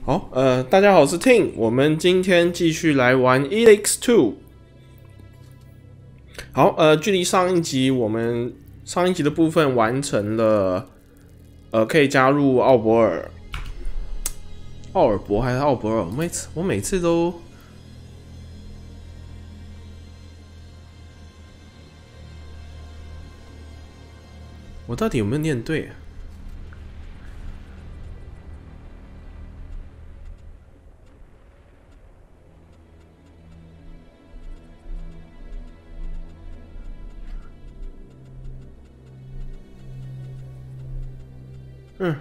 好，大家好，我是 Tim， 我们今天继续来玩 ELEX 2。好，距离上一集我们上一集的部分完成了，可以加入奥尔博还是奥博尔？我每次都，我到底有没有念对啊？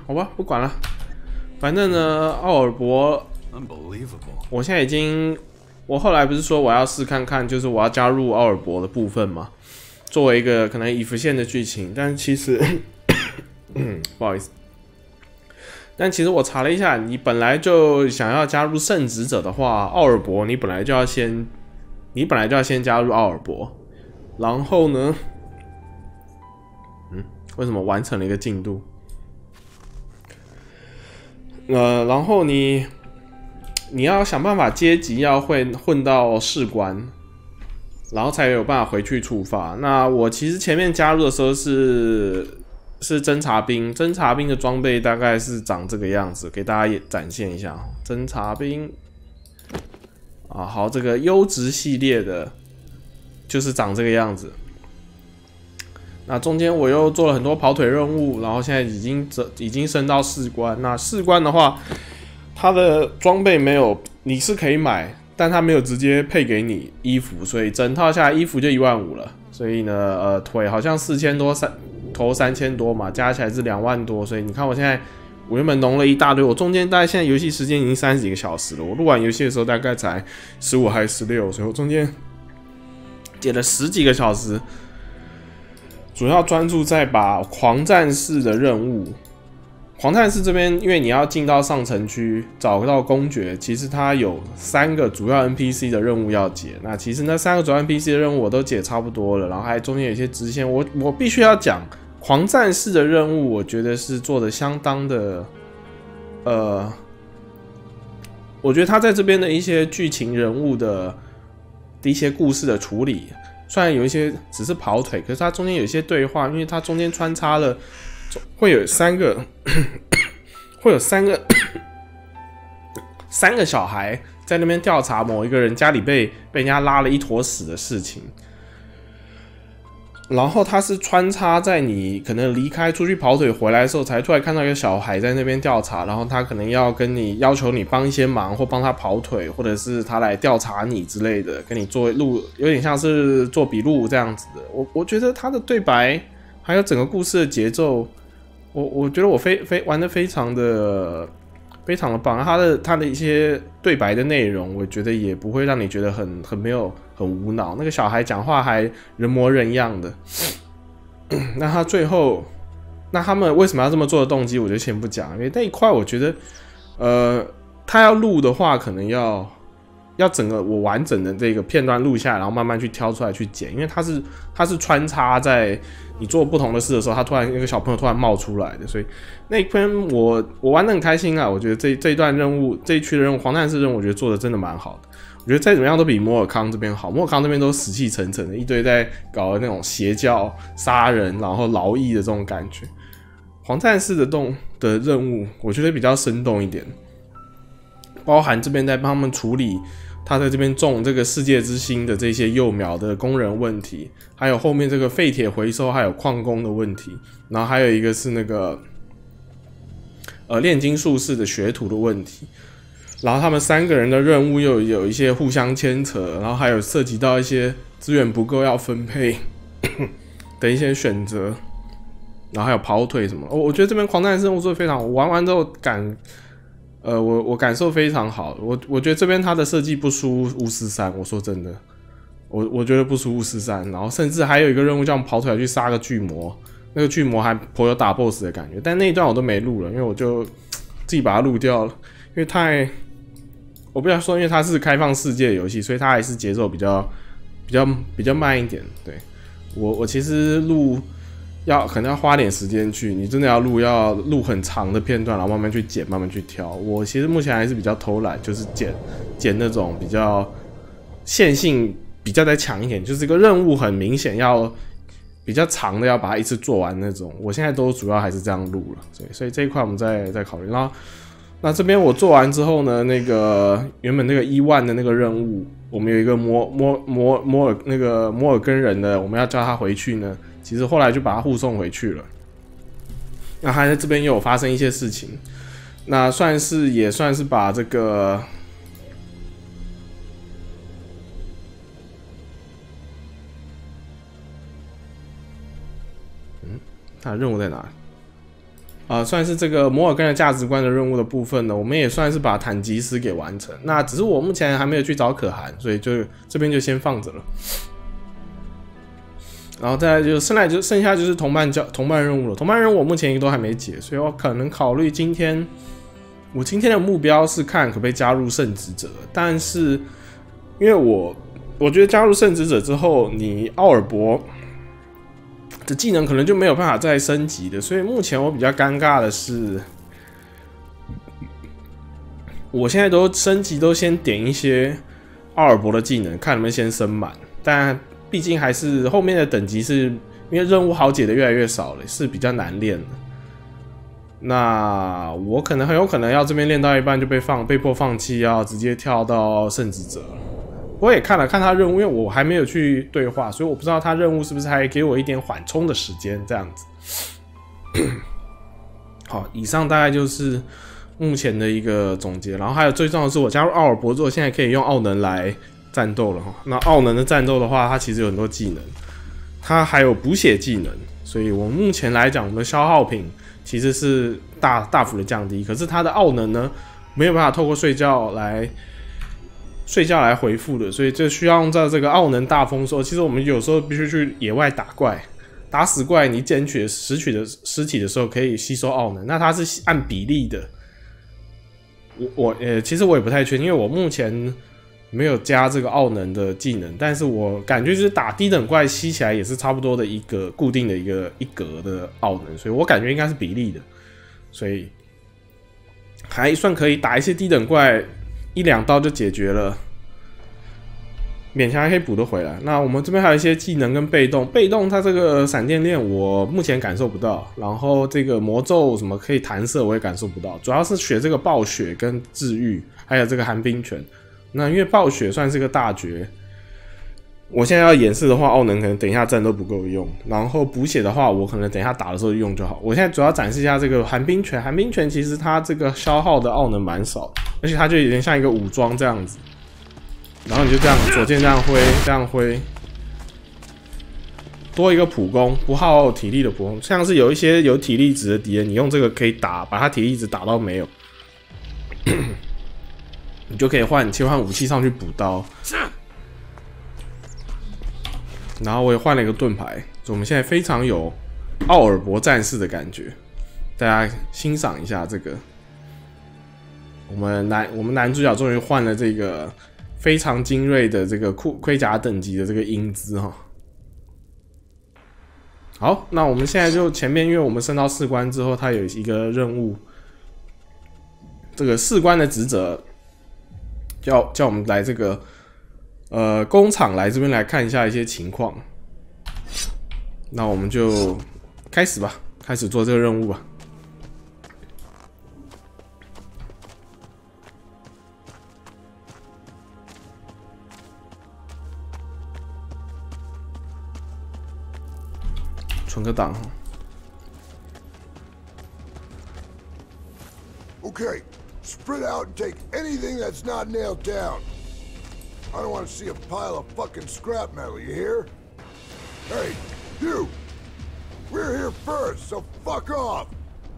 好吧，不管了。反正呢，奥尔博，我现在已经，我后来不是说我要试看看，就是我要加入奥尔博的部分嘛，作为一个可能已浮现的剧情。但其实，不好意思，但其实我查了一下，你本来就想要加入圣职者的话，奥尔博你本来就要先加入奥尔博，然后呢，为什么完成了一个进度？然后你要想办法阶级要混到士官，然后才有办法回去触发。那我其实前面加入的时候是侦察兵，侦察兵的装备大概是长这个样子，给大家也展现一下。侦察兵啊，好，这个优质系列的，就是长这个样子。那中间我又做了很多跑腿任务，然后现在已经升到士官。那士官的话，它的装备没有，你是可以买，但它没有直接配给你衣服，所以整套下来衣服就15000了。所以呢，腿好像4000多，头3000多嘛，加起来是2万多。所以你看我现在，我原本弄了一大堆，我中间大概现在游戏时间已经30几个小时了。我录完游戏的时候大概才15还是16，所以我中间点了10几个小时。主要专注在把狂战士的任务，狂战士这边，因为你要进到上城区找到公爵，其实它有3个主要 NPC 的任务要解。那其实那3个主要 NPC 的任务我都解差不多了，然后还中间有一些支线，我必须要讲狂战士的任务，我觉得是做的相当的，我觉得他在这边的一些剧情人物的一些故事的处理。虽然有一些只是跑腿，可是它中间有一些对话，因为它中间穿插了，会有3个3个小孩在那边调查某一个人家里被人家拉了一坨屎的事情。然后它是穿插在你可能离开出去跑腿回来的时候，才突然看到一个小孩在那边调查，然后他可能要要求你帮一些忙，或帮他跑腿，或者是他来调查你之类的，跟你做录，有点像是做笔录这样子的。我觉得他的对白还有整个故事的节奏，我觉得我玩得非常的棒。他的一些对白的内容，我觉得也不会让你觉得很无脑。那个小孩讲话还人模人样的。那他最后，那他们为什么要这么做的动机，我就先不讲，因为那一块我觉得，他要录的话，可能要整个我完整的这个片段录下来，然后慢慢去挑出来去剪，因为它是穿插在你做不同的事的时候，他突然那个小朋友突然冒出来的，所以那一篇我玩得很开心啊！我觉得这一段任务，这一区的任务，黄战士任务，我觉得做的真的蛮好的。我觉得再怎么样都比摩尔康这边好。摩尔康这边都死气沉沉的，一堆在搞的那种邪教、杀人，然后劳役的这种感觉。黄战士的任务，我觉得比较生动一点，包含这边在帮他们处理他在这边种这个世界之星的这些幼苗的工人问题，还有后面这个废铁回收还有矿工的问题，然后还有一个是那个炼金术士的学徒的问题。然后他们3个人的任务又有一些互相牵扯，然后还有涉及到一些资源不够要分配的一些选择，然后还有跑腿什么。我觉得这边狂战士任务做得非常好，我玩完之后我感受非常好。我觉得这边它的设计不输巫师3，我说真的，我觉得不输巫师3。然后甚至还有一个任务叫跑腿去杀个巨魔，那个巨魔还颇有打 BOSS 的感觉，但那一段我都没录了，因为我就自己把它录掉了，因为我不要说，因为它是开放世界的游戏，所以它还是节奏比较慢一点。对，我其实录可能要花点时间去，你真的要录很长的片段，然后慢慢去剪，慢慢去挑。我其实目前还是比较偷懒，就是剪那种比较线性比较再强一点，就是这个任务很明显要比较长的，要把它一次做完那种。我现在都主要还是这样录了，所以这一块我们再考虑。然后那这边我做完之后呢，那个原本那个1万的那个任务，我们有一个摩尔根人的，我们要叫他回去呢。其实后来就把他护送回去了。那他在这边又有发生一些事情，那也算是把这个，他的任务在哪？算是这个摩尔根的价值观的任务的部分呢，我们也算是把坦吉斯给完成。那只是我目前还没有去找可汗，所以就这边就先放着了。然后再来就剩下就是同伴任务了。同伴任务我目前都还没解，所以我可能考虑我今天的目标是看可不可以加入圣职者，但是因为我觉得加入圣职者之后，你奥尔博的技能可能就没有办法再升级的，所以目前我比较尴尬的是，我现在都升级都先点一些奥尔博的技能，看能不能先升满，但毕竟还是后面的等级是因为任务好解的越来越少了，是比较难练的。那我很有可能要这边练到一半就被迫放弃，要直接跳到圣职者了。我也看他任务，因为我还没有去对话，所以我不知道他任务是不是还给我一点缓冲的时间这样子。好，以上大概就是目前的一个总结。然后还有最重要的是，我加入奥尔博之后，现在可以用奥能来战斗了。那奥能的战斗的话，它其实有很多技能，它还有补血技能，所以我目前来讲，我们的消耗品其实是大幅的降低。可是它的奥能呢，没有办法透过睡觉来回复的，所以这需要用到这个奥能大丰收。其实我们有时候必须去野外打怪，打死怪，你捡取拾取的尸体的时候可以吸收奥能，那它是按比例的。其实我也不太确定，因为我目前没有加这个奥能的技能，但是我感觉就是打低等怪吸起来也是差不多的一个固定的一格的奥能，所以我感觉应该是比例的，所以还算可以打一些低等怪1-2刀就解决了，勉强还可以补得回来。那我们这边还有一些技能跟被动它这个闪电链我目前感受不到，然后这个魔咒什么可以弹射我也感受不到，主要是学这个暴雪跟治愈，还有这个寒冰拳。那因为暴雪算是个大绝，我现在要演示的话，奥能可能等一下战斗不够用，然后补血的话，我可能等一下打的时候用就好。我现在主要展示一下这个寒冰拳，寒冰拳其实它这个消耗的奥能蛮少的，而且它就有点像一个武装这样子，然后你就这样左键这样挥，多一个普攻，不耗体力的普攻，像是有一些有体力值的敌人，你用这个可以把他体力值打到没有。你就可以切换武器上去补刀，然后我也换了一个盾牌，所以我们现在非常有奥尔博战士的感觉。大家欣赏一下这个，我们男主角终于换了这个非常精锐的这个盔甲等级的这个英姿哈。好，那我们现在就前面，因为我们升到士官之后，它有一个任务，这个士官的职责。叫我们来这个工厂来这边来看一下一些情况，那我们就开始吧，开始做这个任务吧。存个档。Okay. Spread out and take anything that's not nailed down. I don't want to see a pile of fucking scrap metal, you hear? Hey, you! We're here first, so fuck off!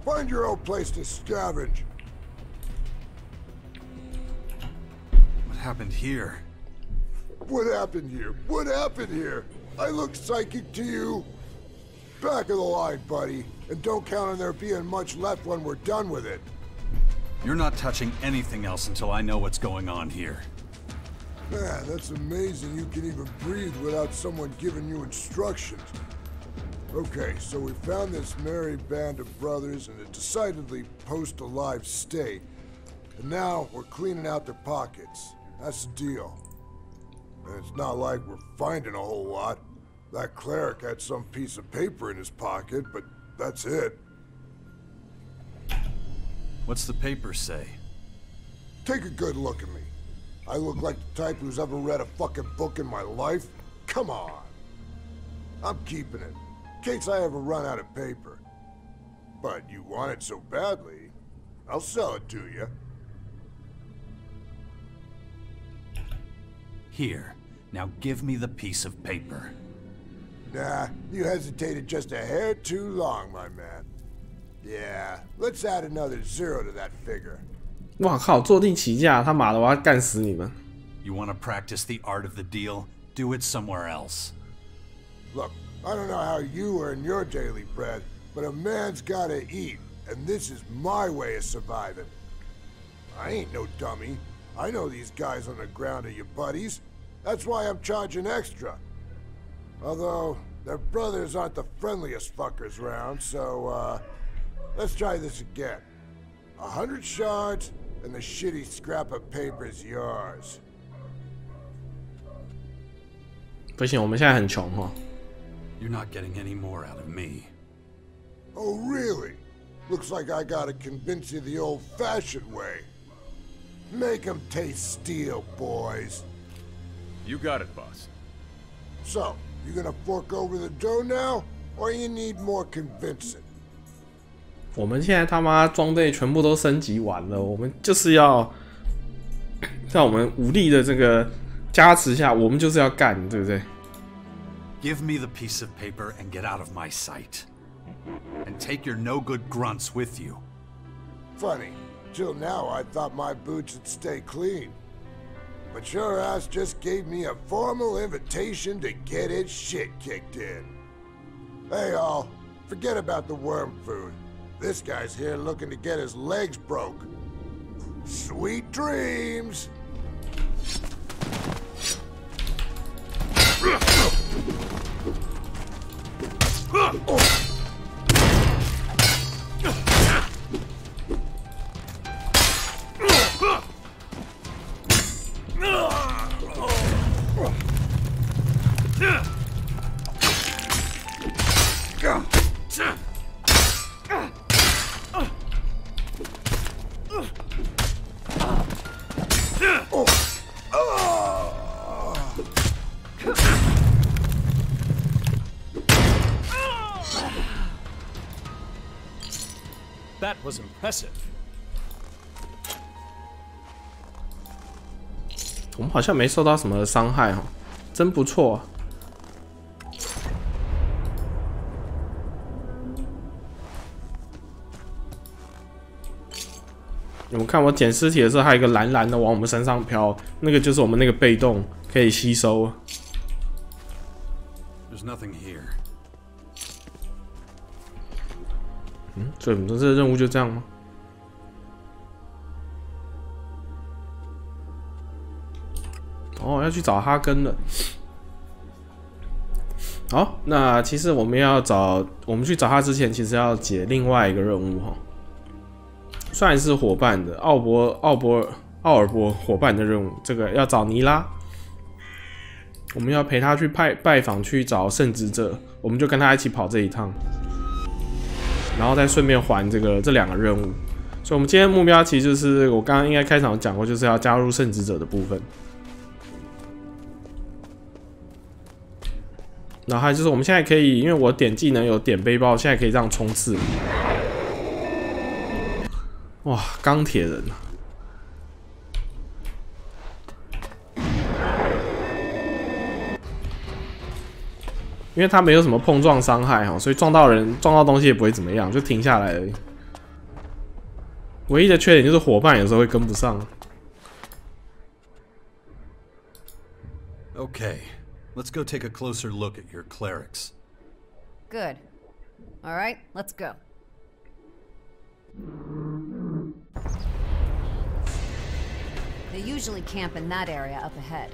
Find your own place to scavenge. What happened here? What happened here? What happened here? I look psychic to you? Back of the line, buddy. And don't count on there being much left when we're done with it. You're not touching anything else until I know what's going on here. Man, that's amazing you can even breathe without someone giving you instructions. Okay, so we found this merry band of brothers in a decidedly post-alive state, and now we're cleaning out their pockets. That's the deal. And it's not like we're finding a whole lot. That cleric had some piece of paper in his pocket, but that's it. What's the paper say? Take a good look at me. I look like the type who's ever read a fucking book in my life? Come on. I'm keeping it, in case I ever run out of paper. But you want it so badly, I'll sell it to you. Here. Now give me the piece of paper. Nah, you hesitated just a hair too long, my man. Yeah, let's add another 0 to that figure. 哇靠！坐地起价，他妈的，我要干死你们 You want to practice the art of the deal? Do it somewhere else. Look, I don't know how you earn your daily bread, but a man's gotta eat, and this is my way of surviving. I ain't no dummy. I know these guys on the ground are your buddies. That's why I'm charging extra. Although, their brothers aren't the friendliest fuckers around, so, let's try this again. 100 shards, and the shitty scrap of paper is yours. 不行，我们现在很穷哈。You're not getting any more out of me. Oh, really? Looks like I gotta convince you the old-fashioned way. Make 'em taste steel, boys. You got it, boss. So, you gonna fork over the dough now, or you need more convincing? 我们现在他妈装备全部都升级完了，我们就是要在我们武力的这个加持下，我们就是要干，对不对？ Give me the piece of paper and get out of my sight. And take your no-good grunts with you. Funny, till now I thought my boots would stay clean. But your ass just gave me a formal invitation to get its shit kicked in. Hey all, forget about the worm food. This guy's here looking to get his legs broke. Sweet dreams! That was impressive. 我们好像没受到什么伤害哦，真不错。你们看我捡尸体的时候，还有一个蓝蓝的往我们身上飘，那个就是我们那个被动可以吸收。There's nothing here. 所以我们这次的任务就这样吗？哦，要去找哈根了。好，那其实我们去找他之前，其实要解另外一个任务哈，算是伙伴的奥尔波伙伴的任务。这个要找尼拉，我们要陪他去拜访去找圣职者，我们就跟他一起跑这一趟。然后再顺便还这两个任务，所以我们今天的目标其实就是我刚刚应该开场有讲过，就是要加入圣职者的部分。然后还有就是我们现在可以，因为我点技能有点背包，现在可以这样冲刺。哇，钢铁人啊！因为它没有什么碰撞伤害哈，所以撞到东西也不会怎么样，就停下来而已。唯一的缺点就是伙伴有时候会跟不上。Okay, let's go take a closer look at your clerics. Good. All right, let's go. They usually camp in that area up ahead.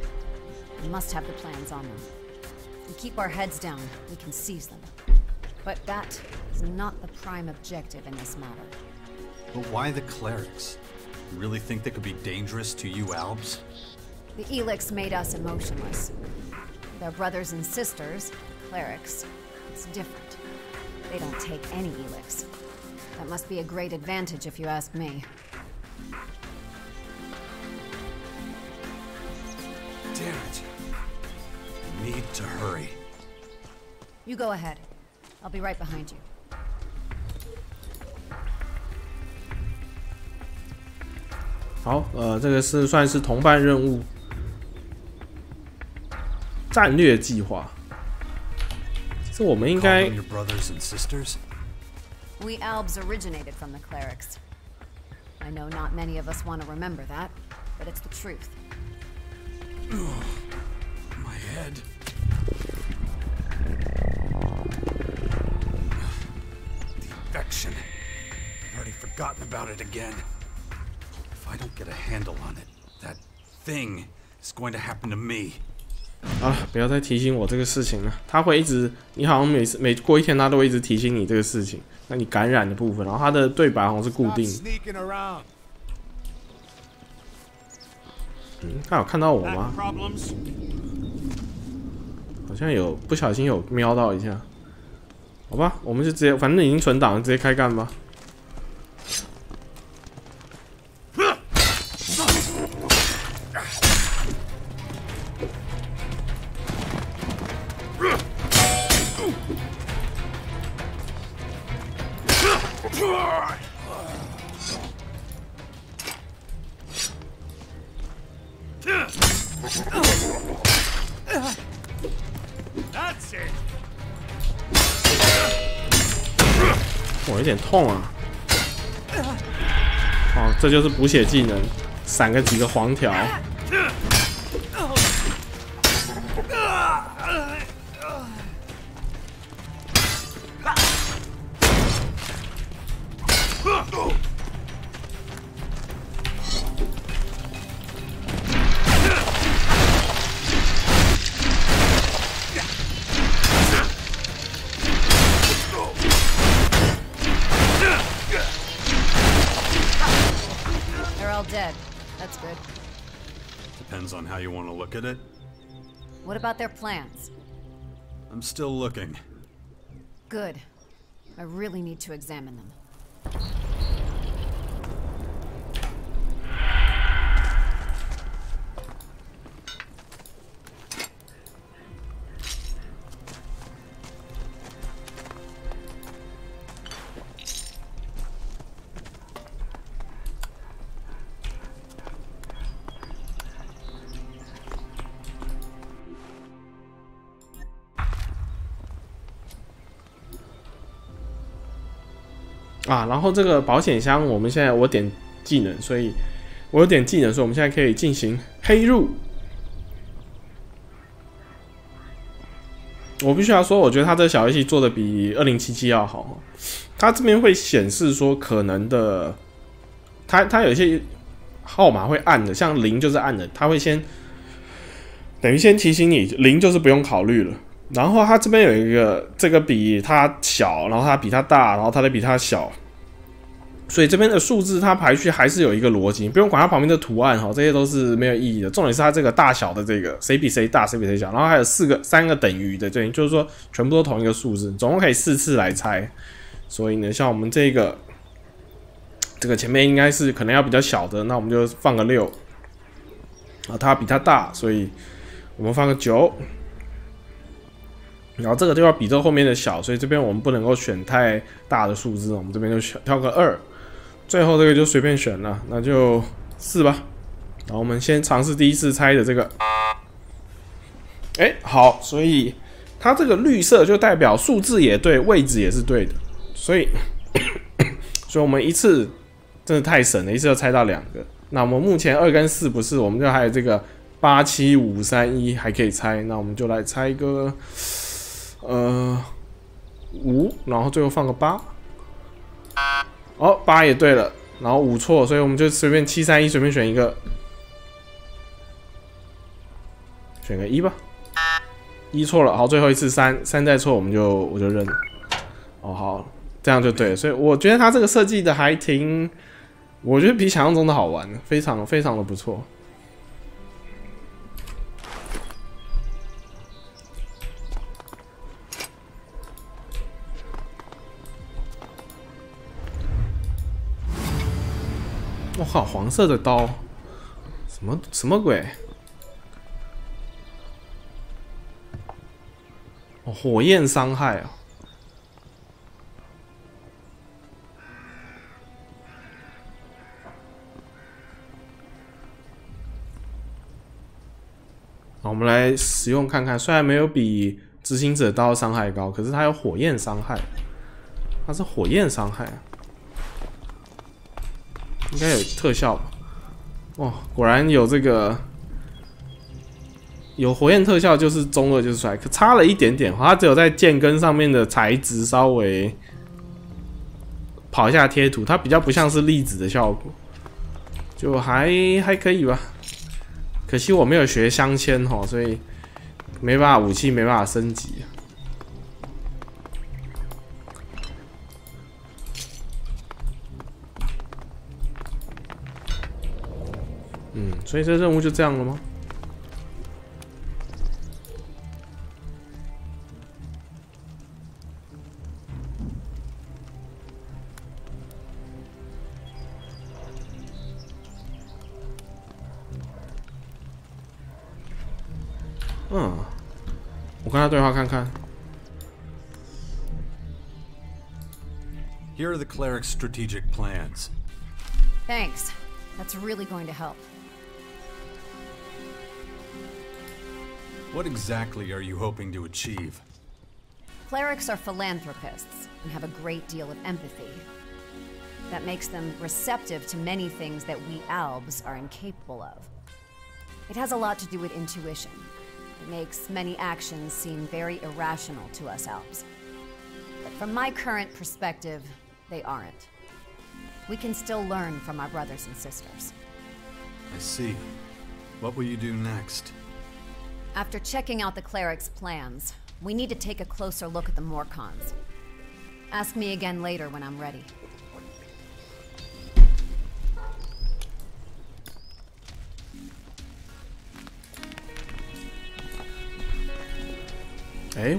We must have the plans on them. We keep our heads down, we can seize them. But that is not the prime objective in this matter. But why the clerics? You really think they could be dangerous to you, Albs? The ELEX made us emotionless. Their brothers and sisters, clerics, it's different. They don't take any ELEX. That must be a great advantage if you ask me. Damn it. I need to hurry. You go ahead. I'll be right behind you. 好，这个是算是同伴任务，战略计划。这我们应该 Calling your brothers and sisters? We Albs originated from the clerics. I know not many of us want to remember that, but it's the truth. My head. The infection. I've already forgotten about it again. If I don't get a handle on it, that thing is going to happen to me. 啊，不要再提醒我这个事情了。他会一直，你好像每过一天，他都会一直提醒你这个事情。那你感染的部分，然后他的对白好像是固定。他有看到我吗？好像有不小心有瞄到一下。好吧，我们就直接，反正已经存档了，直接开干吧。我有点痛啊！哦，这就是补血技能，闪个几个黄条。Dead. That's good. Depends on how you want to look at it. What about their plans? I'm still looking. Good. I really need to examine them. 啊，然后这个保险箱，我们现在我点技能，所以我有点技能，所以我们现在可以进行黑入。我必须要说，我觉得他这个小游戏做的比2077要好。他这边会显示说可能的，他有一些号码会暗的，像0就是暗的，他会先等于先提醒你0就是不用考虑了。然后它这边有一个，这个比它小，然后它比它大，然后它再比它小，所以这边的数字它排序还是有一个逻辑，不用管它旁边的图案哈，这些都是没有意义的。重点是它这个大小的这个谁比谁大，谁比谁小，然后还有3个等于的，对，就是说全部都同一个数字，总共可以4次来猜。所以呢，像我们这个前面应该是可能要比较小的，那我们就放个6，啊，它比它大，所以我们放个9。然后这个就要比这后面的小，所以这边我们不能够选太大的数字，我们这边就挑个2，最后这个就随便选了，那就4吧。然后我们先尝试第一次猜的这个，好，所以它这个绿色就代表数字也对，位置也是对的，所以我们一次真的太省了，一次要猜到2个。那我们目前2跟4不是，我们就还有这个8、7、5、3、1还可以猜，那我们就来猜一个。5，然后最后放个8。哦，8也对了，然后5错，所以我们就随便7、3、1随便选一个，选个1吧。1错了，好，最后一次3再错，我就认了。哦，好，这样就对了。所以我觉得它这个设计的还挺，我觉得比想象中的好玩，非常非常的不错。我靠，黄色的刀，什么鬼？哦，火焰伤害啊！好，我们来使用看看。虽然没有比执行者刀伤害高，可是它有火焰伤害，它是火焰伤害啊。应该有特效吧？哦，果然有这个有火焰特效，就是中二就是帅，可差了一点点，它只有在剑根上面的材质稍微跑一下贴图，它比较不像是粒子的效果，就还可以吧。可惜我没有学镶嵌哈，所以没办法武器没办法升级。所以这任务就这样了吗？我跟他对话看看。Here are the cleric's strategic plans. Thanks. That's really going to help. What exactly are you hoping to achieve? Clerics are philanthropists and have a great deal of empathy. That makes them receptive to many things that we Albs are incapable of. It has a lot to do with intuition. It makes many actions seem very irrational to us Albs. But from my current perspective, they aren't. We can still learn from our brothers and sisters. I see. What will you do next? After checking out the cleric's plans, we need to take a closer look at the Morcons. Ask me again later when I'm ready.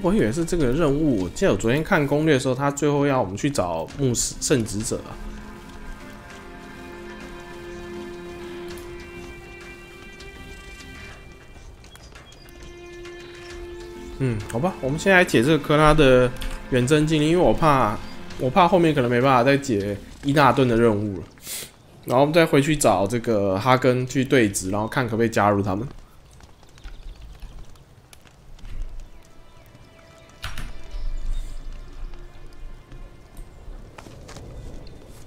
我以为是这个任务。我记得我昨天看攻略的时候，他最后要我们去找牧师圣职者啊。好吧，我们先来解这个科拉的远征精灵，因为我怕后面可能没办法再解伊纳顿的任务了。然后我们再回去找这个哈根去对峙，然后看可不可以加入他们。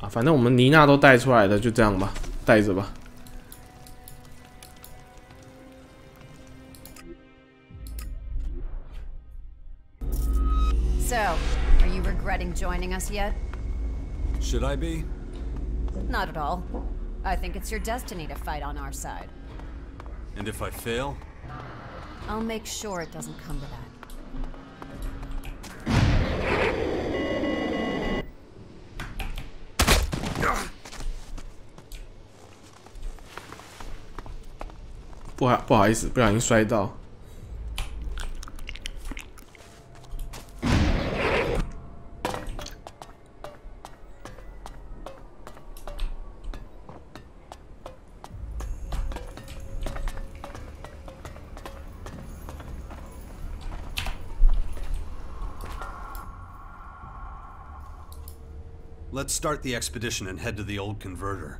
反正我们妮娜都带出来了，就这样吧，带着吧。So, are you regretting joining us yet? Should I be? Not at all. I think it's your destiny to fight on our side. And if I fail? I'll make sure it doesn't come to that. 不好意思，不小心摔到。Let's start the expedition and head to the old converter.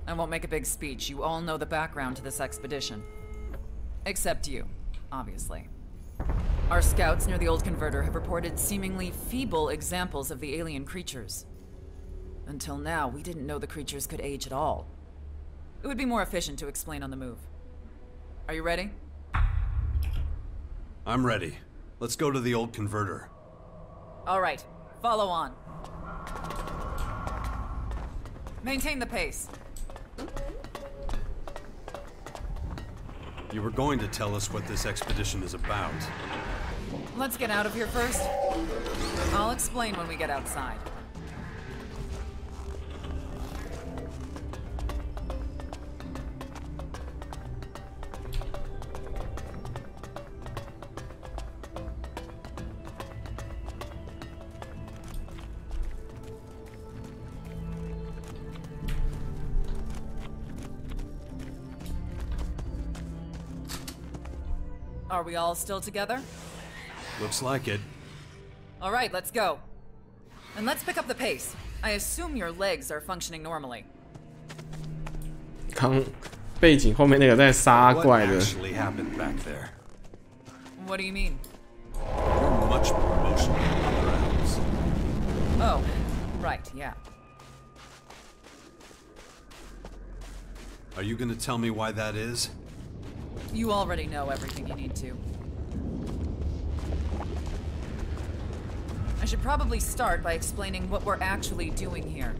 I won't make a big speech. You all know the background to this expedition. Except you, obviously. Our scouts near the old converter have reported seemingly feeble examples of the alien creatures. Until now, we didn't know the creatures could age at all. It would be more efficient to explain on the move. Are you ready? I'm ready. Let's go to the old converter. All right, follow on. Maintain the pace. You were going to tell us what this expedition is about. Let's get out of here first. I'll explain when we get outside. Are we all still together? Looks like it. All right, let's go. And let's pick up the pace. I assume your legs are functioning normally. 刚背景后面那个在杀怪的。 What actually happened back there? What do you mean? You're much more emotional than other elves. Oh, right, yeah. Are you gonna tell me why that is? You already know everything you need to. I should probably start by explaining what we're actually doing here.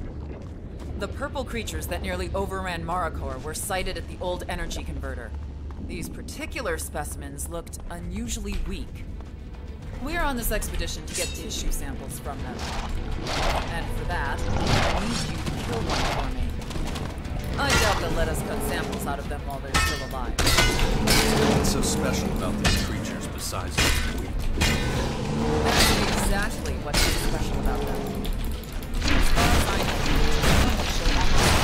The purple creatures that nearly overran Maracor were sighted at the old energy converter. These particular specimens looked unusually weak. We're on this expedition to get tissue samples from them. And for that, I need you to kill one for me. I doubt they'll let us cut samples out of them while they're still alive. What's so special about these creatures besides being weak? That's exactly what's so special about them. As far as I know, they show almost no.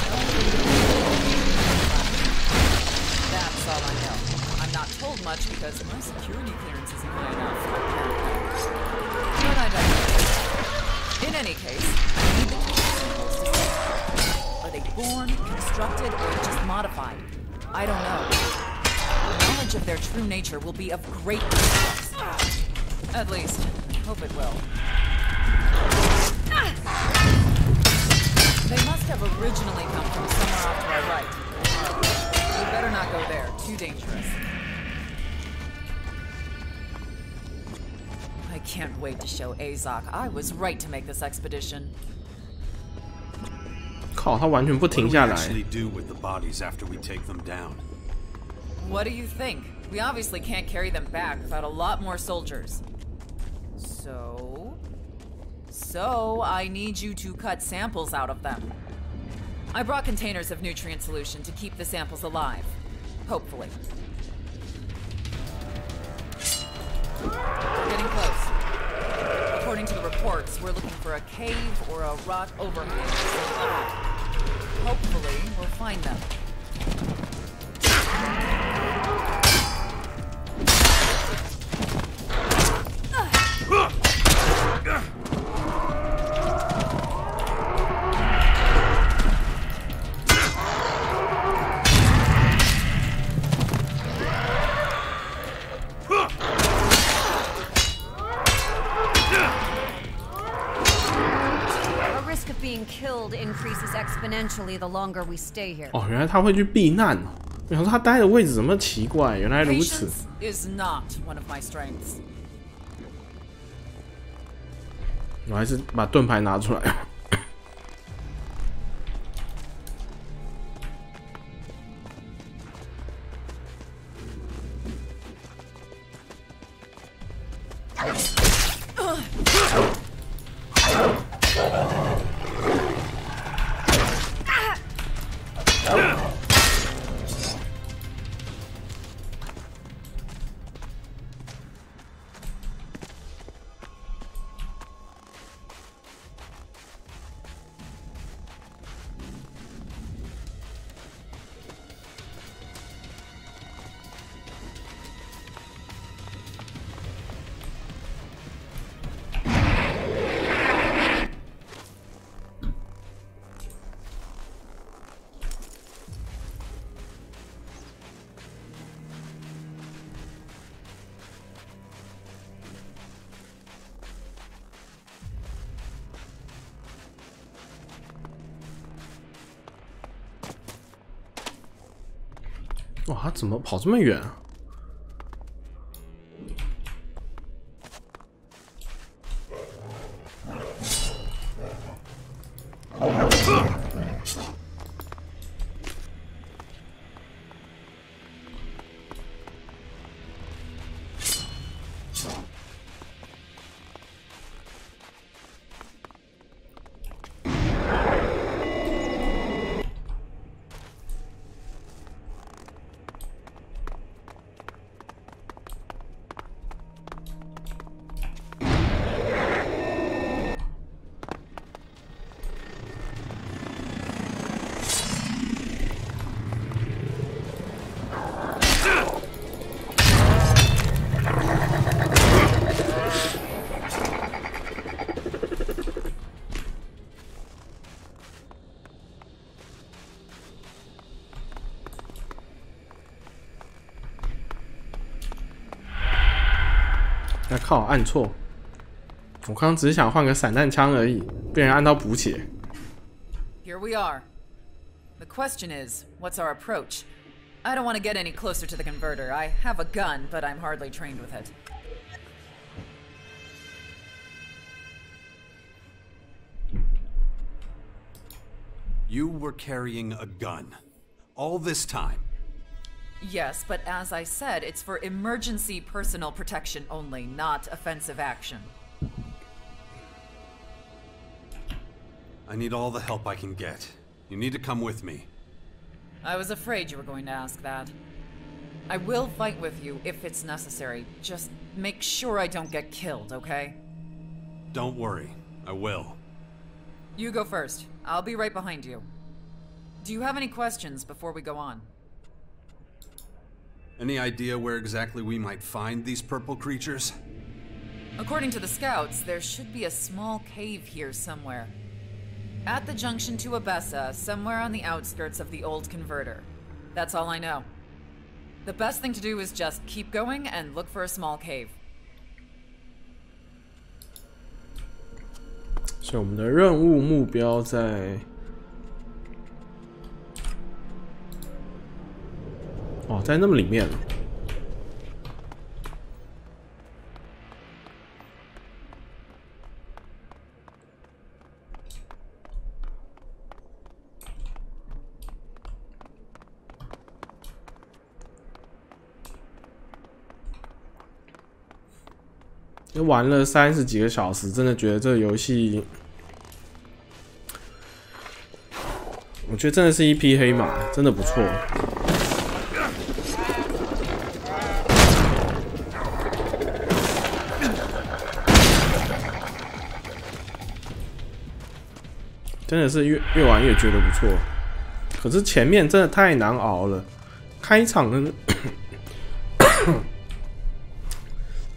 That's all I know. I'm not told much because my security clearance isn't high enough. But I digress. In any case, I need the tissue samples to see. Are they born, constructed, or just modified? I don't know. Knowledge of their true nature will be of great use to us. At least, I hope it will. They must have originally come from somewhere off to our right. We better not go there. Too dangerous. I can't wait to show Azok I was right to make this expedition. 靠，他完全不停下 What 来。 do we actually do with the bodies after we take them down? What do you think? We obviously can't carry them back without a lot more soldiers. So I need you to cut samples out of them. I brought containers of nutrient solution to keep the samples alive. Hopefully. We're getting close. According to the reports, we're looking for a cave or a rock overhang. Hopefully, we'll find them. Killed increases exponentially the longer we stay here. 哦，原来他会去避难哦。我想说他待的位置怎么奇怪？原来如此。 Patience is not one of my strengths. 我还是把盾牌拿出来。哇，他怎么跑这么远啊？那靠，按错！我刚刚只是想换个散弹枪而已，被人按到补血。Here we are. The question is, what's our approach? I don't want to get any closer to the converter. I have a gun, but I'm hardly trained with it. You were carrying a gun all this time. Yes, but as I said, it's for emergency personal protection only, not offensive action. I need all the help I can get. You need to come with me. I was afraid you were going to ask that. I will fight with you if it's necessary. Just make sure I don't get killed, okay? Don't worry, I will. You go first. I'll be right behind you. Do you have any questions before we go on? Any idea where exactly we might find these purple creatures? According to the scouts, there should be a small cave here somewhere. At the junction to Abessa, somewhere on the outskirts of the old converter. That's all I know. The best thing to do is just keep going and look for a small cave. 所以我们的任务目标在哦，在那么里面。玩了30几个小时，真的觉得这个游戏，我觉得真的是一匹黑马，真的不错。真的是越玩越觉得不错，可是前面真的太难熬了，开场的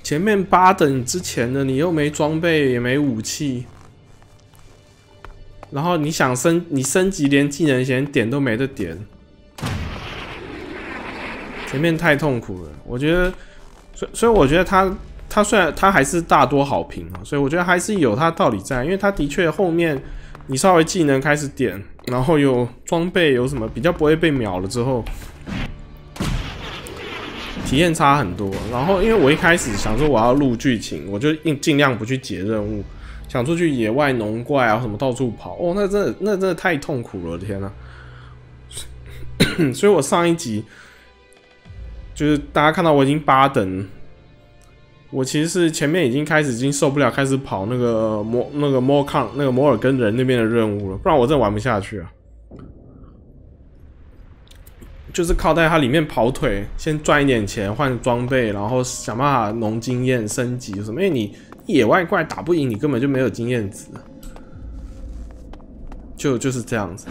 前面8等之前的你又没装备也没武器，然后你想你升级连技能连点都没得点，前面太痛苦了。我觉得，所以我觉得他虽然他还是大多好评啊，所以我觉得还是有他道理在，因为他的确后面你稍微技能开始点，然后有装备有什么比较不会被秒了之后。体验差很多，然后因为我一开始想说我要录剧情，我就尽量不去解任务，想出去野外农怪啊什么到处跑，哦，那真的太痛苦了，天啊！所以我上一集就是大家看到我已经8等，我其实是前面已经受不了，开始跑那个摩尔根人那边的任务了，不然我真的玩不下去啊。就是靠在它里面跑腿，先赚一点钱换装备，然后想办法农经验升级什么。因为你野外怪打不赢，你根本就没有经验值，就是这样子。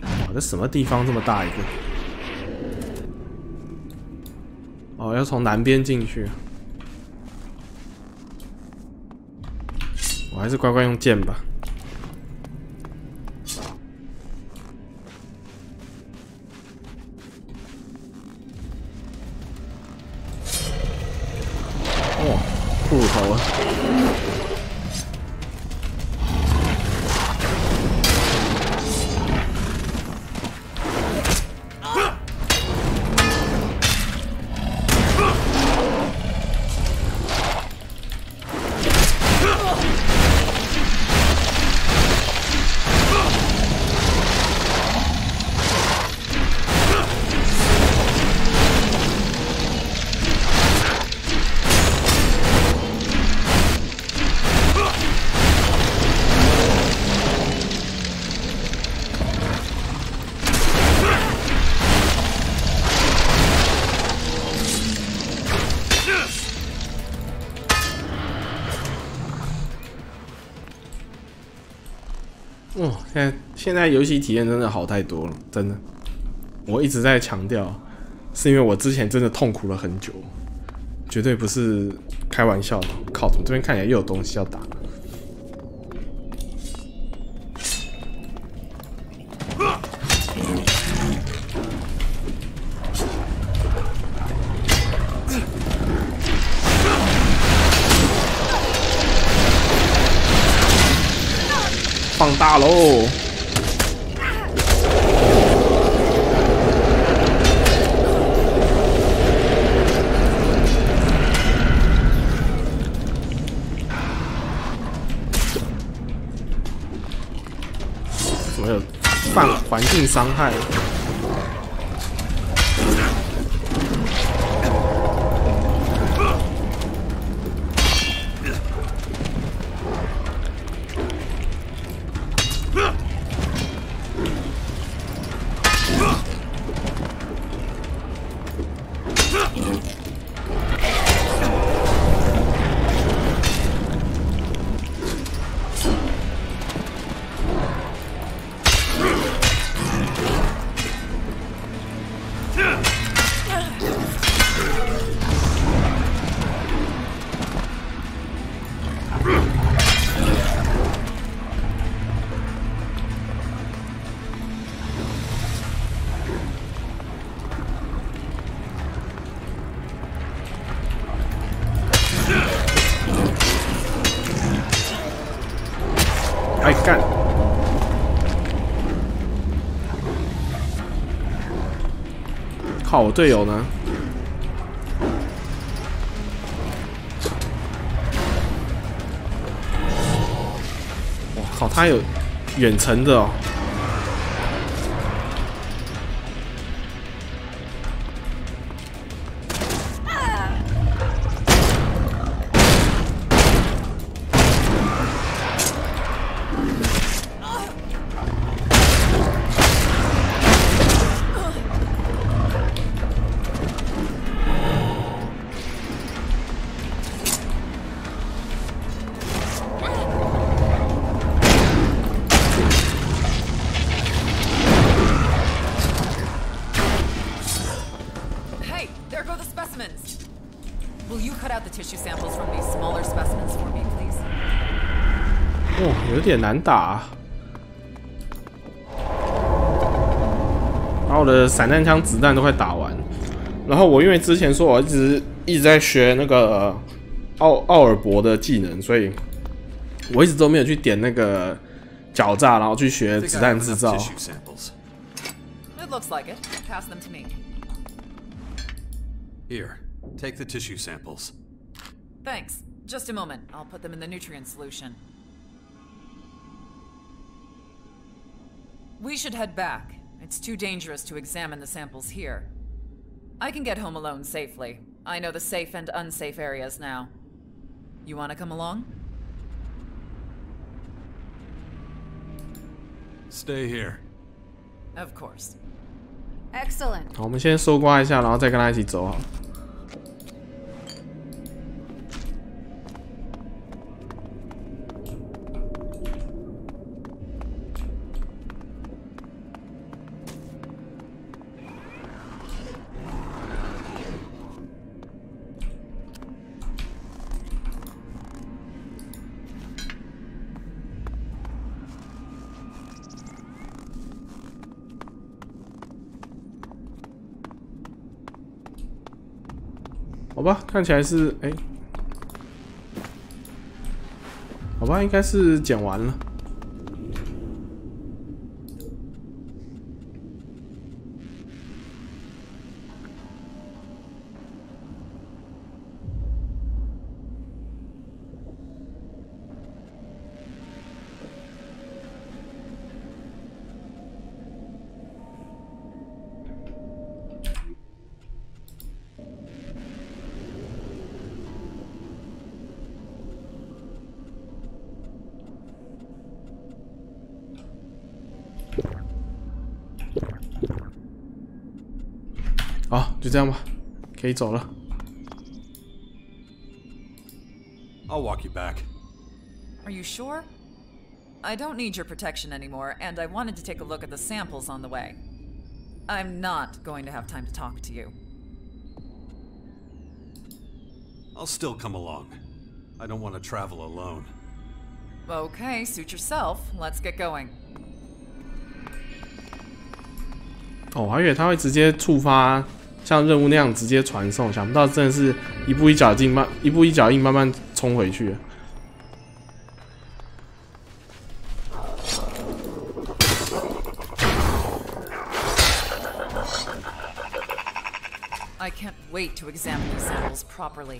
哇，这什么地方这么大一个？哦，要从南边进去。我还是乖乖用剑吧。骷髅头啊！哦，现在游戏体验真的好太多了，真的。我一直在强调，是因为我之前真的痛苦了很久，绝对不是开玩笑的。靠，怎么这边看起来又有东西要打？放大喽！怎么有犯环境伤害？ 哎干！靠，我队友呢？我靠，他有远程的哦。 有点难打啊。然后我的散弹枪子弹都快打完，然后我因为之前说我一直在学那个奥尔伯的技能，所以我一直都没有去点那个狡诈，然后去学子弹制造。 It looks like it. Pass them to me. Here, take the tissue samples. Thanks. Just a moment. I'll put them in the nutrient solution. We should head back. It's too dangerous to examine the samples here. I can get home alone safely. I know the safe and unsafe areas now. You want to come along? Stay here. Of course. Excellent. 好，我们先搜刮一下，然后再跟他一起走好了。 好吧，看起来是好吧，应该是剪完了。好，就这样吧，可以走了。I'll walk you back. Are you sure? I don't need your protection anymore, and I wanted to take a look at the samples on the way. I'm not going to have time to talk to you. I'll still come along. I don't want to travel alone. Okay, suit yourself. Let's get going. 哦，我还以为他会直接触发像任务那样直接传送，想不到真的是一步一脚印慢慢冲回去。I can't wait to examine these samples properly.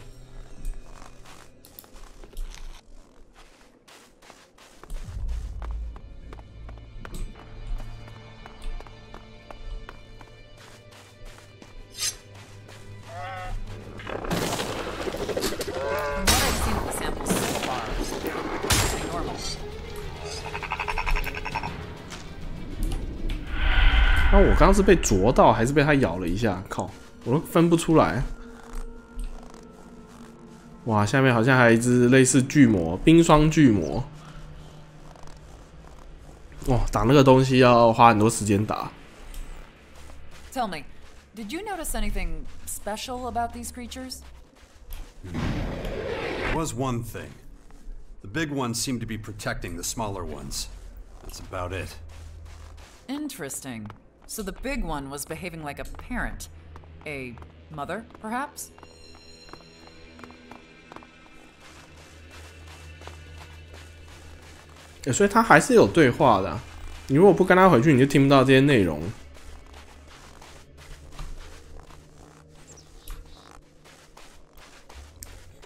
那我刚刚是被啄到，还是被它咬了一下？靠，我都分不出来。哇，下面好像还有一只类似巨魔，冰霜巨魔。哇，打那个东西要花很多时间打。Tell me, did you notice anything special about these creatures? There was one thing. The big ones seem to be protecting the smaller ones. That's about it. Interesting. So the big one was behaving like a parent. A mother, perhaps? 所以他还是有对话的啊。你如果不跟他回去，你就听不到这些内容。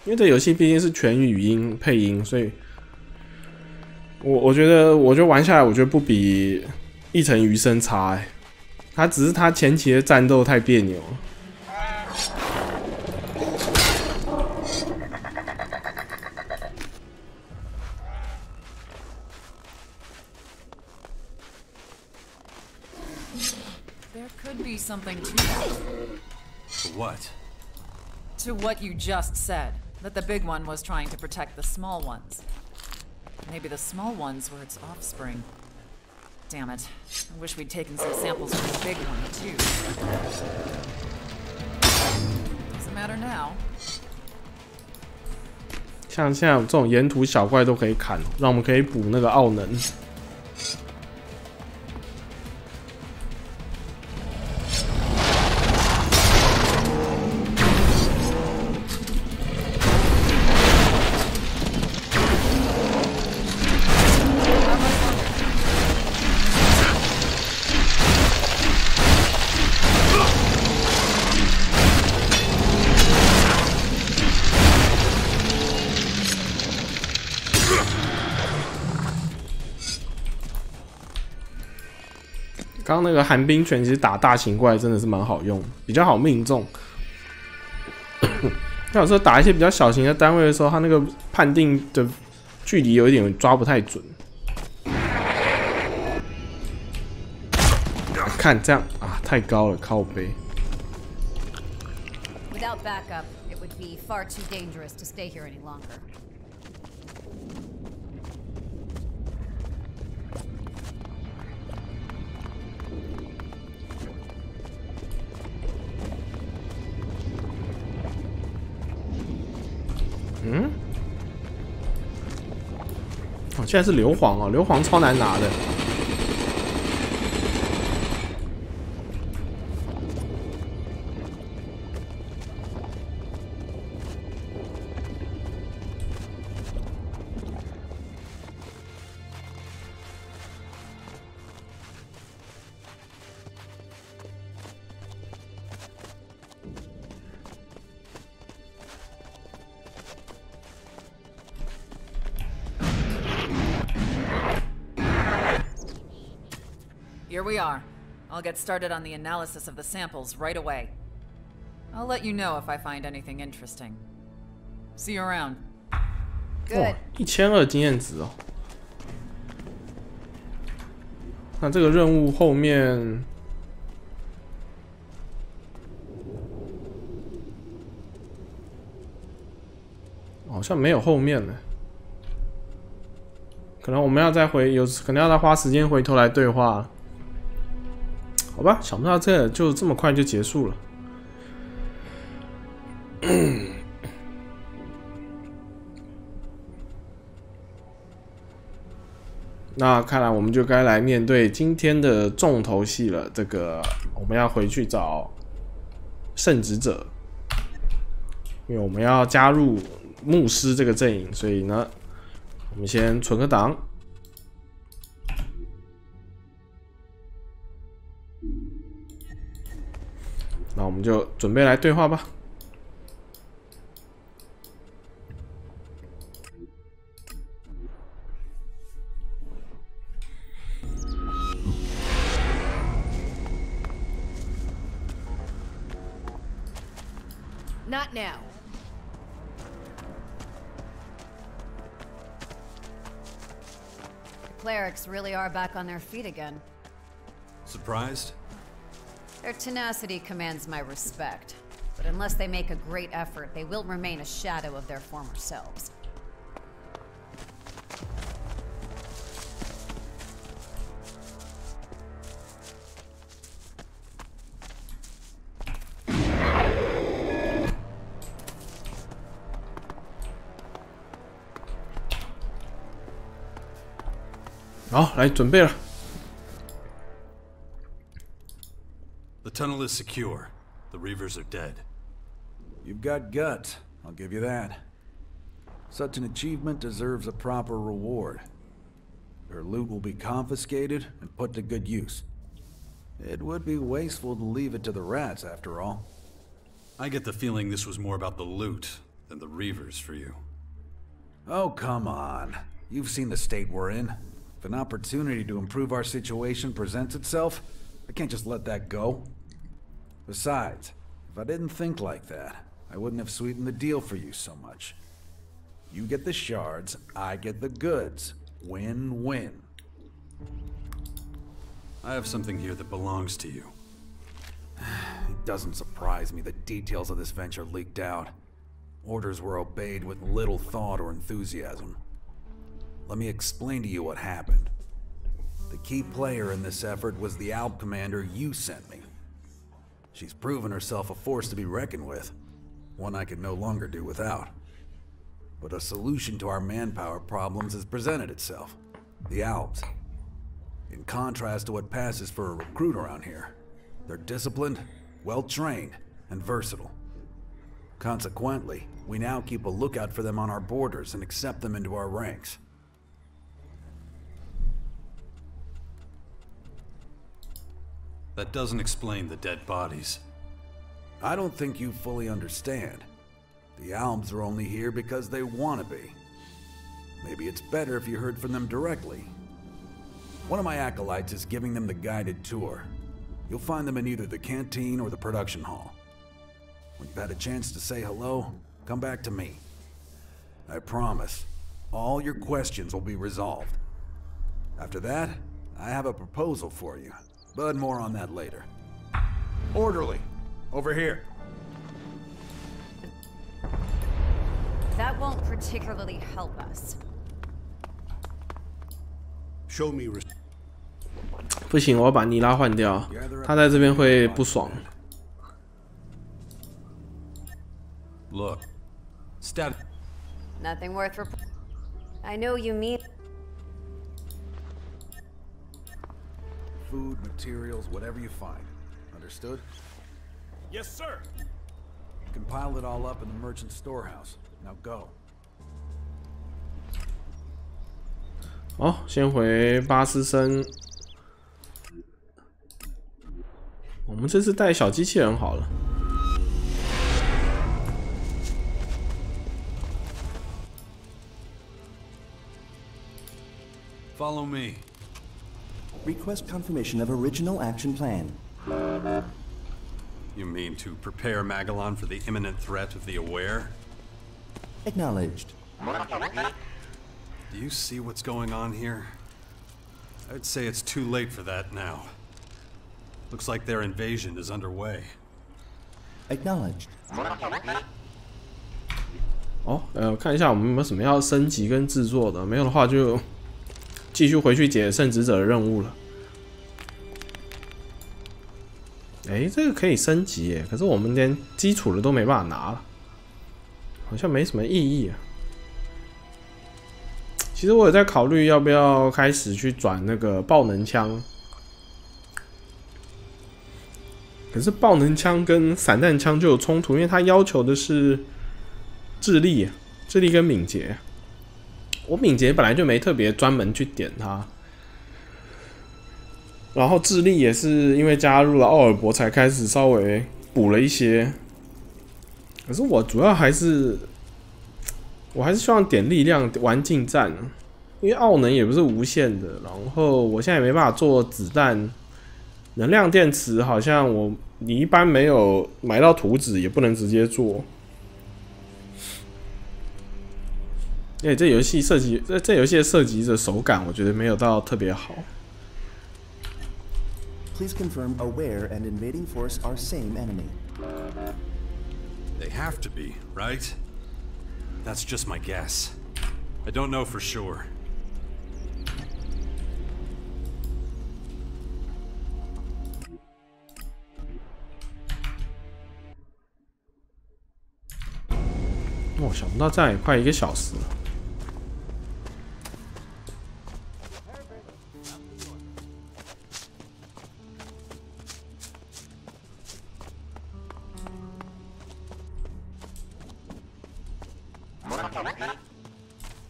因为这游戏毕竟是全语音配音，所以我觉得玩下来，我觉得不比《一城余生》差欸。他只是他前期的战斗太别扭了。There could be something to that. What? To what you just said, that the big one was trying to protect the small ones. Maybe the small ones were its offspring. Damn it. I wish we'd taken some samples from the big one, too. Doesn't matter now. 像现在这种沿途小怪都可以砍，让我们可以补那个奥能。刚刚那个寒冰拳其实打大型怪真的是蛮好用，比较好命中。那有时候打一些比较小型的单位的时候，它那个判定的距离有一点抓不太准。看这样啊，太高了，靠背。Without backup, it would be far too dangerous to stay here any longer.嗯，哦，现在是硫磺哦，硫磺超难拿的。Here we are. I'll get started on the analysis of the samples right away. I'll let you know if I find anything interesting. See you around. Good. 1200经验值哦。那这个任务后面好像没有后面了，可能我们要再可能要再花时间回头来对话。好吧，想不到这就这么快就结束了。那看来我们就该来面对今天的重头戏了。这个我们要回去找圣职者，因为我们要加入牧师这个阵营，所以呢，我们先存个档。那我们就准备来对话吧。Not now. The clerics really are back on their feet again. Surprised? Their tenacity commands my respect. But unless they make a great effort, they will remain a shadow of their former selves. The tunnel is secure. The Reavers are dead. You've got guts, I'll give you that. Such an achievement deserves a proper reward. Their loot will be confiscated and put to good use. It would be wasteful to leave it to the rats, after all. I get the feeling this was more about the loot than the Reavers for you. Oh, come on. You've seen the state we're in. If an opportunity to improve our situation presents itself, I can't just let that go. Besides, if I didn't think like that, I wouldn't have sweetened the deal for you so much. You get the shards, I get the goods. Win-win. I have something here that belongs to you. It doesn't surprise me that details of this venture leaked out. Orders were obeyed with little thought or enthusiasm. Let me explain to you what happened. The key player in this effort was the ALB commander you sent me. She's proven herself a force to be reckoned with, one I can no longer do without. But a solution to our manpower problems has presented itself. The ALBs. In contrast to what passes for a recruit around here, they're disciplined, well-trained, and versatile. Consequently, we now keep a lookout for them on our borders and accept them into our ranks. That doesn't explain the dead bodies. I don't think you fully understand. The ALBs are only here because they want to be. Maybe it's better if you heard from them directly. One of my acolytes is giving them the guided tour. You'll find them in either the canteen or the production hall. When you've had a chance to say hello, come back to me. I promise, all your questions will be resolved. After that, I have a proposal for you. But more on that later. Orderly, over here. That won't particularly help us. Show me 不行，我要把尼拉换掉，他在这边会不爽。Look, stab. Nothing worth reporting. I know you mean. Food, materials, whatever you find. Understood? Yes, sir. You can pile it all up in the merchant storehouse. Now go. 好，先回巴斯森。我们这次带小机器人好了。Follow me. Request confirmation of original action plan. You mean to prepare Magellan for the imminent threat of the Aware? Acknowledged. Do you see what's going on here? I'd say it's too late for that now. Looks like their invasion is underway. Acknowledged. 看一下我们有没有什么要升级跟制作的，没有的话就继续回去解圣职者的任务了。这个可以升级耶，可是我们连基础的都没办法拿了，好像没什么意义啊。其实我有在考虑要不要开始去转那个爆能枪，可是爆能枪跟散弹枪就有冲突，因为它要求的是智力跟敏捷。我敏捷本来就没特别专门去点它，然后智力也是因为加入了奥尔博才开始稍微补了一些，可是我主要还是希望点力量玩近战，因为奥能也不是无限的，然后我现在也没办法做子弹，能量电池好像你一般没有买到图纸也不能直接做。这游戏设计，这游戏的设计的手感，我觉得没有到特别好。Please confirm aware and invading force are same enemy. They have to be, right? That's just my guess. I don't know for sure. Oh, 想不到这样也快1个小时了。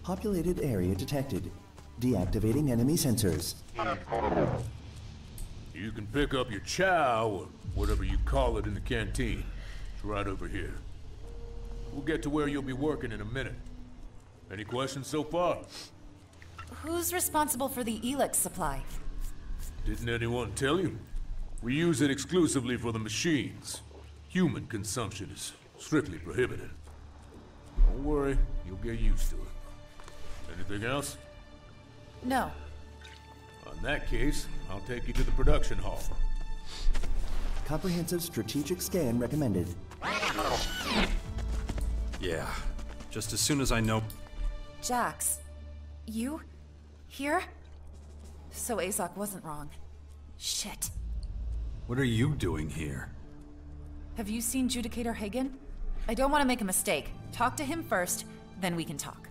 Populated area detected. Deactivating enemy sensors. You can pick up your chow, or whatever you call it, in the canteen. It's right over here. We'll get to where you'll be working in a minute. Any questions so far? Who's responsible for the ELEX supply? Didn't anyone tell you? We use it exclusively for the machines. Human consumption is strictly prohibited. Don't worry, you'll get used to it. Anything else? No. In that case, I'll take you to the production hall. Comprehensive strategic scan recommended. Yeah, just as soon as I know... Jax, you? Here? So Azok wasn't wrong. Shit. What are you doing here? Have you seen Judicator Hagen? I don't want to make a mistake. Talk to him first, then we can talk.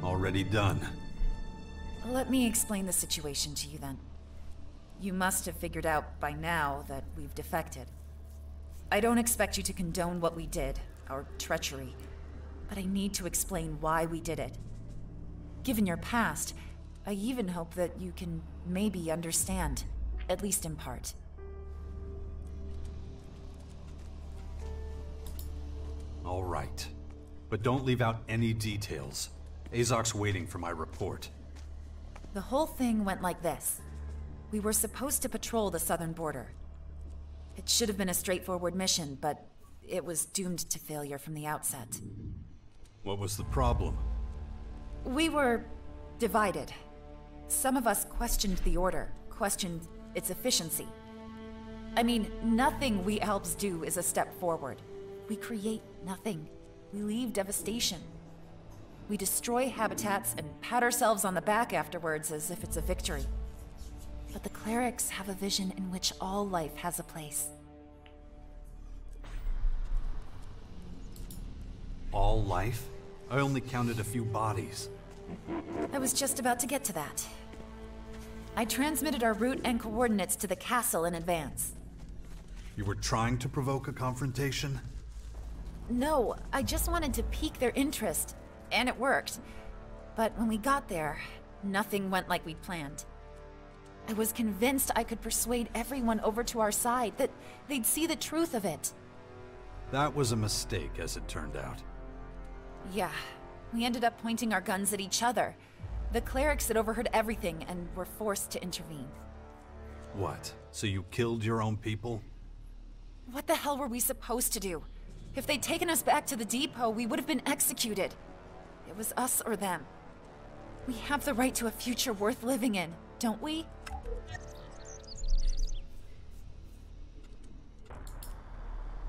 Already done. Let me explain the situation to you then. You must have figured out by now that we've defected. I don't expect you to condone what we did, our treachery, but I need to explain why we did it. Given your past, I even hope that you can maybe understand, at least in part. All right. But don't leave out any details. Azok's waiting for my report. The whole thing went like this. We were supposed to patrol the southern border. It should have been a straightforward mission, but it was doomed to failure from the outset. What was the problem? We were divided. Some of us questioned the order, questioned its efficiency. I mean, nothing we Alps do is a step forward. We create nothing. We leave devastation. We destroy habitats and pat ourselves on the back afterwards as if it's a victory. But the clerics have a vision in which all life has a place. All life? I only counted a few bodies. I was just about to get to that. I transmitted our route and coordinates to the castle in advance. You were trying to provoke a confrontation? No, I just wanted to pique their interest, and it worked. But when we got there, nothing went like we'd planned. I was convinced I could persuade everyone over to our side, that they'd see the truth of it. That was a mistake, as it turned out. Yeah, we ended up pointing our guns at each other. The clerics had overheard everything and were forced to intervene. What? So you killed your own people? What the hell were we supposed to do? If they'd taken us back to the depot, we would have been executed. It was us or them. We have the right to a future worth living in, don't we?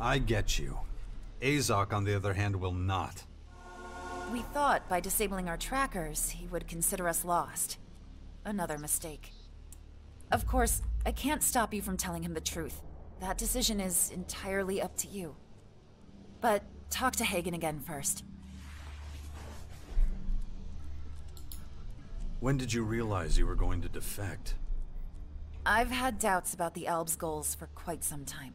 I get you. Azok, on the other hand, will not. We thought by disabling our trackers, he would consider us lost. Another mistake. Of course, I can't stop you from telling him the truth. That decision is entirely up to you. But talk to Hagen again first. When did you realize you were going to defect? I've had doubts about the Elb's goals for quite some time.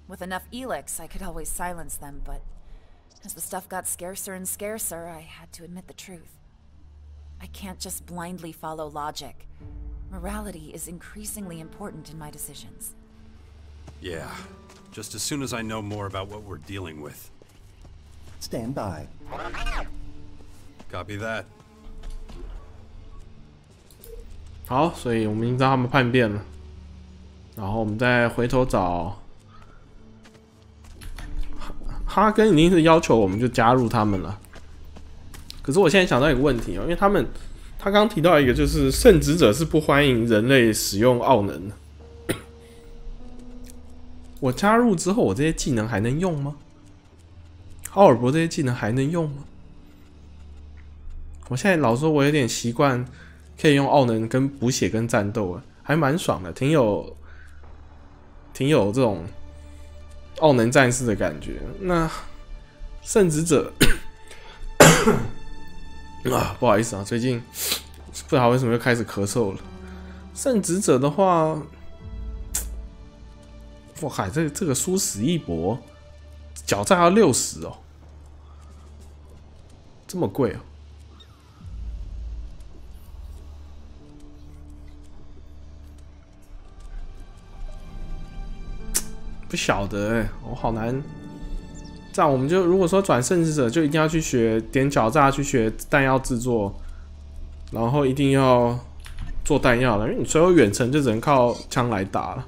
With enough ELEX, I could always silence them, but as the stuff got scarcer and scarcer, I had to admit the truth. I can't just blindly follow logic. Morality is increasingly important in my decisions. Yeah, just as soon as I know more about what we're dealing with. Stand by. Copy that. 好，所以我们已经知道他们叛变了，然后我们再回头找哈根，一定是要求我们就加入他们了。可是我现在想到一个问题哦，因为他刚刚提到一个，就是圣职者是不欢迎人类使用奥能的。我加入之后，我这些技能还能用吗？奥尔伯这些技能还能用吗？我现在老说，我有点习惯可以用奥能跟补血跟战斗，还蛮爽的，挺有这种奥能战士的感觉。那圣职者不好意思啊，最近不知道为什么又开始咳嗽了。圣职者的话，哇海，这个殊死一搏，缴债要60哦，这么贵哦。不晓得我好难。这样我们就如果说转圣职者，就一定要去学点狡诈，去学弹药制作，然后一定要做弹药了，因为你所有远程就只能靠枪来打了。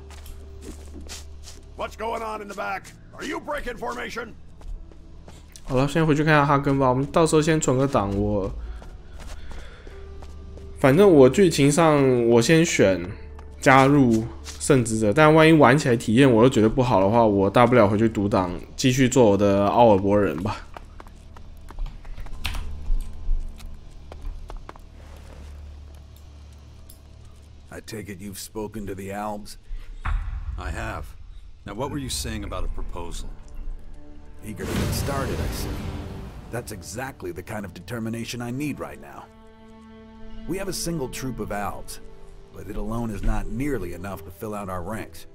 What's going on in the back? Are you breaking formation? 好了，先回去看一下哈根吧。我们到时候先存个档，反正我剧情上我先选加入圣职者，但万一玩起来体验我又觉得不好的话，我大不了回去读档，继续做我的奥尔伯人吧。I take it you've spoken to the Albs? I have. Now, what were you saying about a proposal? Eager to get started, I see. That's exactly the kind of determination I need right now. We have a single troop of Albs, but it alone is not nearly enough to fill out our ranks.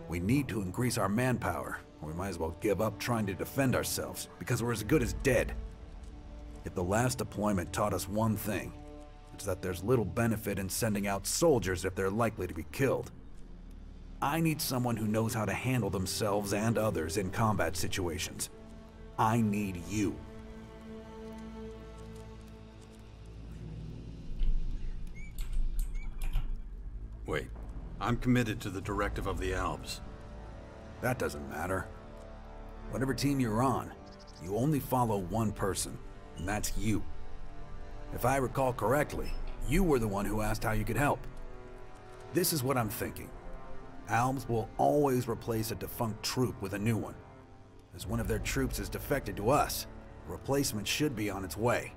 We need to increase our manpower, or we might as well give up trying to defend ourselves, because we're as good as dead. If the last deployment taught us one thing, it's that there's little benefit in sending out soldiers if they're likely to be killed. I need someone who knows how to handle themselves and others in combat situations. I need you. Wait, I'm committed to the directive of the Albs. That doesn't matter. Whatever team you're on, you only follow one person, and that's you. If I recall correctly, you were the one who asked how you could help. This is what I'm thinking. Albs will always replace a defunct troop with a new one. As one of their troops has defected to us, a replacement should be on its way.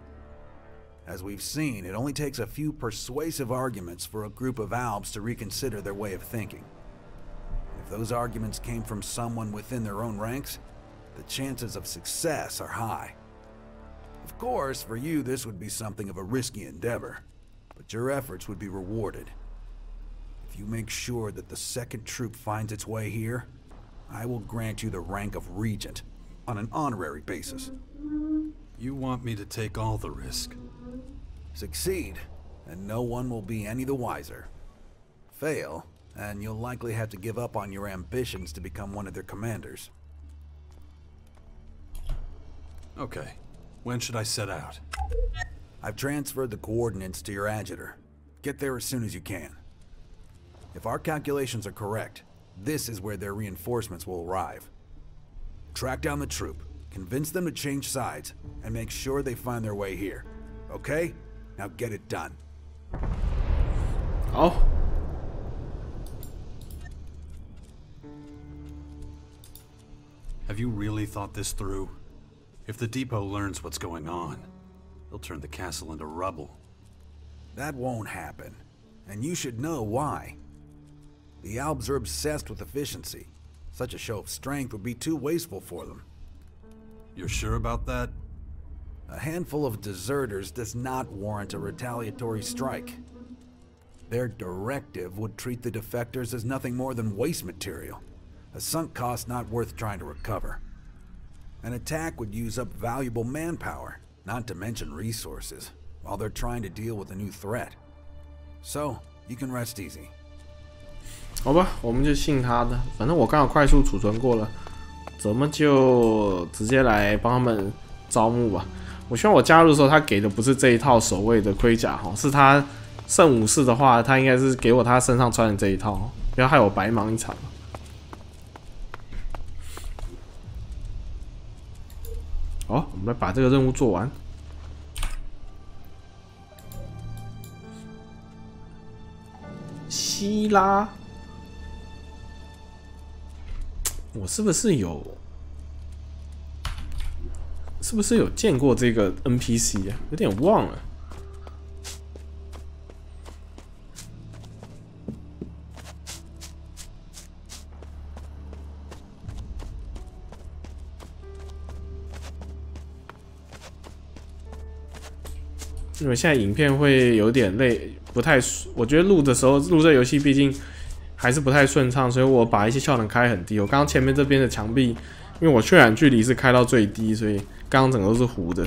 As we've seen, it only takes a few persuasive arguments for a group of Albs to reconsider their way of thinking. If those arguments came from someone within their own ranks, the chances of success are high. Of course, for you this would be something of a risky endeavor, but your efforts would be rewarded. If you make sure that the second troop finds its way here, I will grant you the rank of Regent, on an honorary basis. You want me to take all the risk? Succeed, and no one will be any the wiser. Fail, and you'll likely have to give up on your ambitions to become one of their commanders. Okay. When should I set out? I've transferred the coordinates to your adjutor. Get there as soon as you can. If our calculations are correct, this is where their reinforcements will arrive. Track down the troop, convince them to change sides, and make sure they find their way here. Okay? Now get it done. Oh. Have you really thought this through? If the depot learns what's going on, they'll turn the castle into rubble. That won't happen, and you should know why. The Albs are obsessed with efficiency. Such a show of strength would be too wasteful for them. You're sure about that? A handful of deserters does not warrant a retaliatory strike. Their directive would treat the defectors as nothing more than waste material, a sunk cost not worth trying to recover. An attack would use up valuable manpower, not to mention resources, while they're trying to deal with a new threat. So, you can rest easy. 好吧，我们就信他的。反正我刚好快速储存过了，咱们就直接来帮他们招募吧。我希望我加入的时候，他给的不是这一套守卫的盔甲哈，是他圣武士的话，他应该是给我他身上穿的这一套，不要害我白忙一场。好，我们来把这个任务做完。希拉，我是不是有见过这个 NPC 啊？有点忘了。因为现在影片会有点累，不太，我觉得录的时候录这游戏毕竟还是不太顺畅，所以我把一些效能开很低。我刚刚前面这边的墙壁，因为我渲染距离是开到最低，所以刚刚整个都是糊的。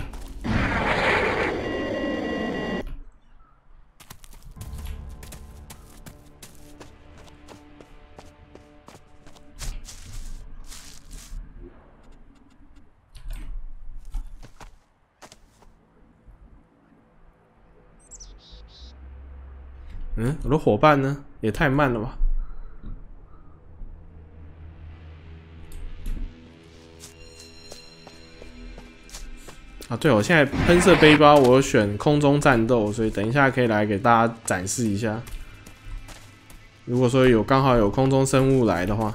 我的伙伴呢？也太慢了吧！啊，对，我现在喷射背包我有选空中战斗，所以等一下可以来给大家展示一下。如果说刚好有空中生物来的话。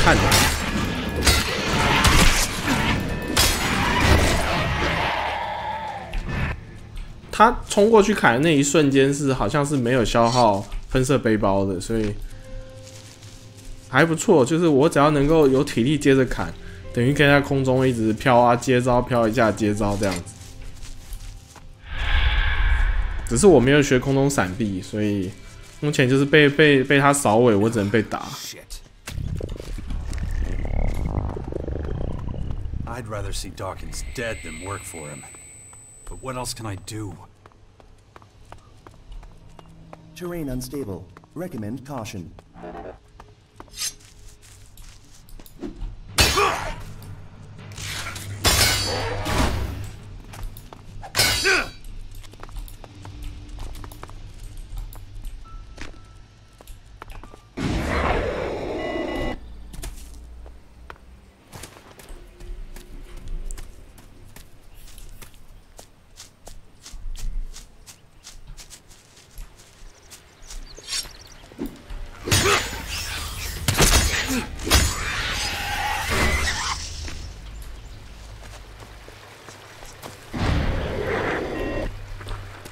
看着，他冲过去砍的那一瞬间是好像是没有消耗喷射背包的，所以还不错。就是我只要能够有体力接着砍，等于可以在空中一直飘啊接招，飘一下接招这样子。只是我没有学空中闪避，所以目前就是被他扫尾，我只能被打。I'd rather see Dawkins dead than work for him. But what else can I do? Terrain unstable. Recommend caution.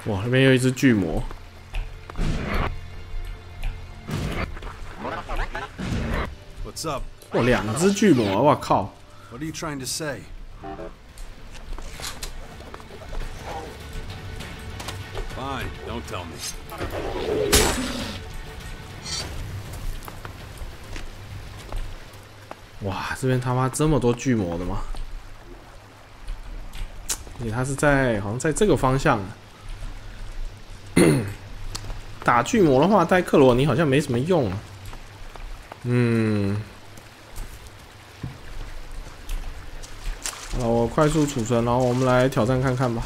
哇，那边有一只巨魔。What's up? 哇，两只巨魔，我靠 What are you trying to say? Fine, don't tell me. 哇，这边他妈这么多巨魔的吗？他是好像在这个方向。打巨魔的话，带克罗尼好像没什么用啊。好，我快速储存，然后我们来挑战看看吧。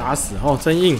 打死哦，真硬。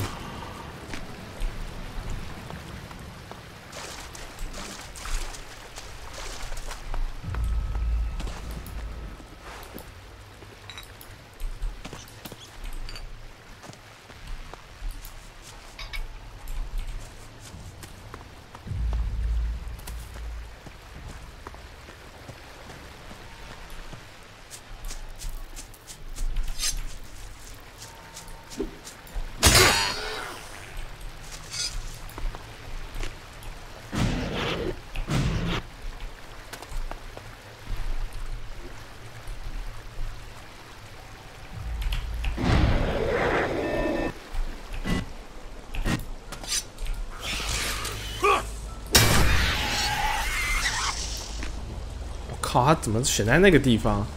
靠，他怎么选在那个地方？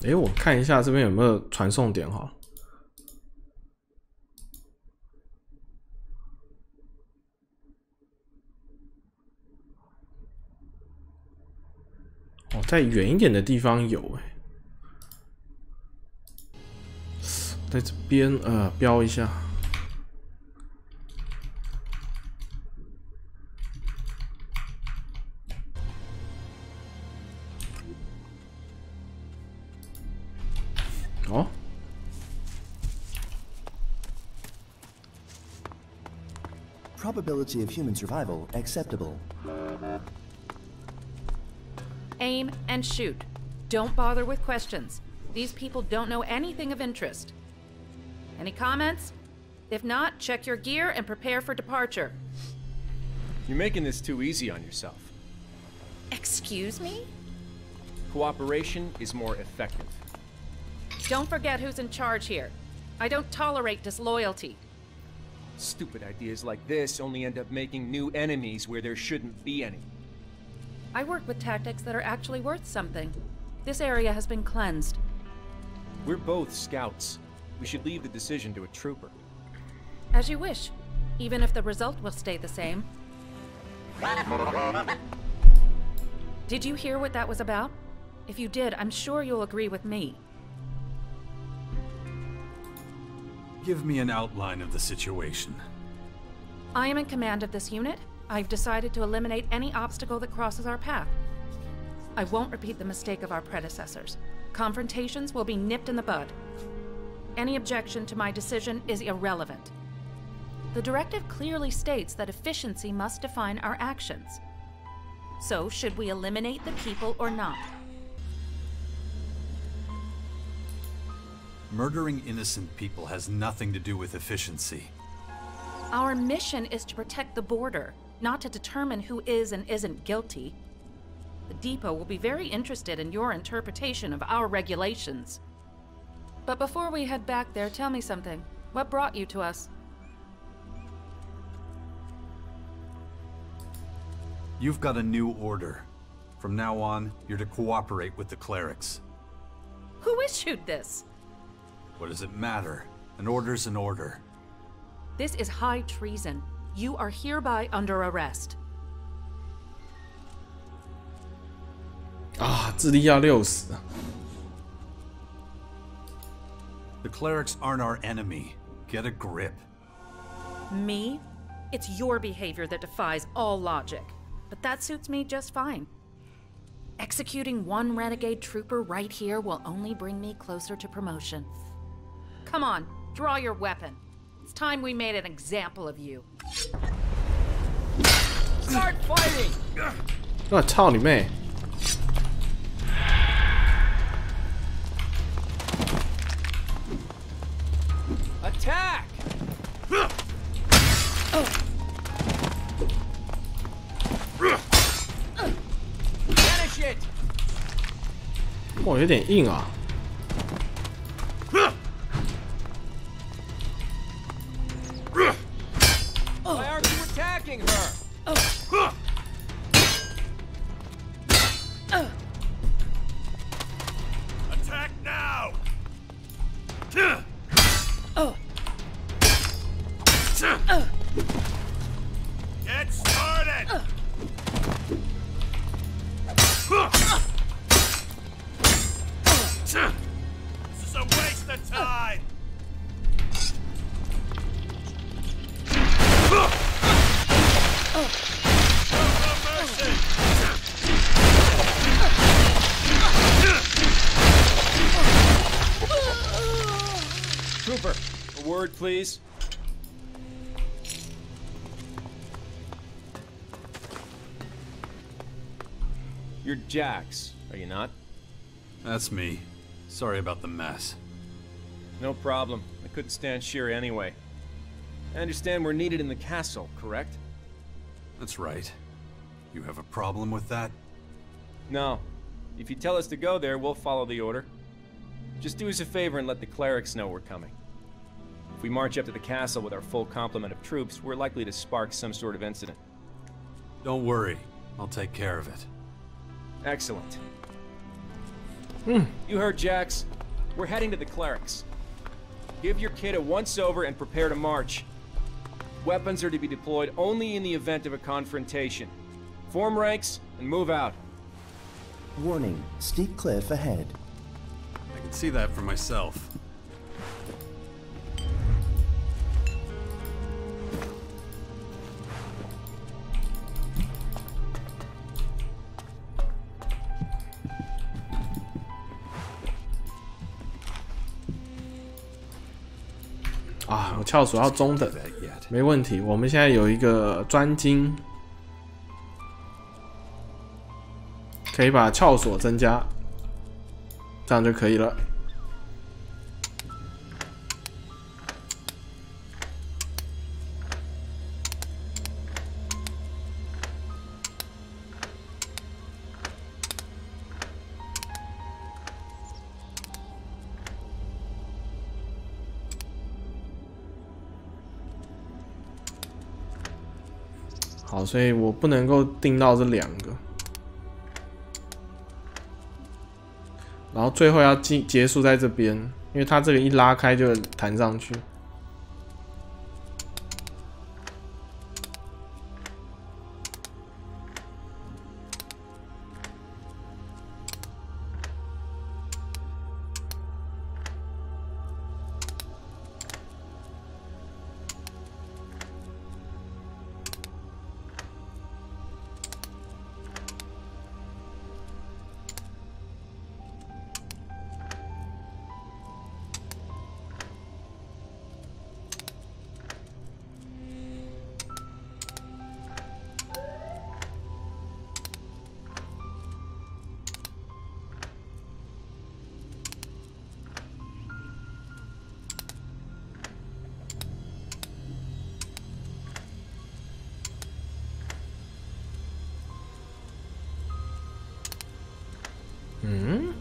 哎，我看一下这边有没有传送点哈。哦，在远一点的地方有哎，在这边标一下。哦。Probability of human survival acceptable. Aim and shoot. Don't bother with questions. These people don't know anything of interest. Any comments? If not, check your gear and prepare for departure. You're making this too easy on yourself. Excuse me? Cooperation is more effective. Don't forget who's in charge here. I don't tolerate disloyalty. Stupid ideas like this only end up making new enemies where there shouldn't be any. I work with tactics that are actually worth something. This area has been cleansed. We're both scouts. We should leave the decision to a trooper. As you wish, even if the result will stay the same. Did you hear what that was about? If you did, I'm sure you'll agree with me. Give me an outline of the situation. I am in command of this unit. I've decided to eliminate any obstacle that crosses our path. I won't repeat the mistake of our predecessors. Confrontations will be nipped in the bud. Any objection to my decision is irrelevant. The directive clearly states that efficiency must define our actions. So, should we eliminate the people or not? Murdering innocent people has nothing to do with efficiency. Our mission is to protect the border, not to determine who is and isn't guilty. The depot will be very interested in your interpretation of our regulations. But before we head back there, tell me something. What brought you to us? You've got a new order. From now on, you're to cooperate with the clerics. Who issued this? What does it matter? An order's an order. This is high treason. You are hereby under arrest. 啊，智力要60。The clerics aren't our enemy. Get a grip. Me? It's your behavior that defies all logic. But that suits me just fine. Executing one renegade trooper right here will only bring me closer to promotion. Come on, draw your weapon. It's time we made an example of you. Start fighting! 我操你妹！ Attack! Finish it! 哇，有点硬啊！ Why aren't you attacking her? Attack now! Get started! This is a waste of time! Trooper, a word, please. You're Jax, are you not? That's me. Sorry about the mess. No problem. I couldn't stand Sheer anyway. I understand we're needed in the castle, correct? That's right. You have a problem with that? No. If you tell us to go there, we'll follow the order. Just do us a favor and let the clerics know we're coming. If we march up to the castle with our full complement of troops, we're likely to spark some sort of incident. Don't worry. I'll take care of it. Excellent. You heard, Jax. We're heading to the clerics. Give your kid a once-over and prepare to march. Weapons are to be deployed only in the event of a confrontation. Form ranks and move out. Warning, steep cliff ahead. I can see that for myself.啊，我撬锁要中等，没问题。我们现在有一个专精，可以把撬锁增加，这样就可以了。好，所以我不能够定到这2个，然后最后要结束在这边，因为它这个一拉开就弹上去。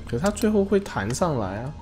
可是它最后会弹上来啊。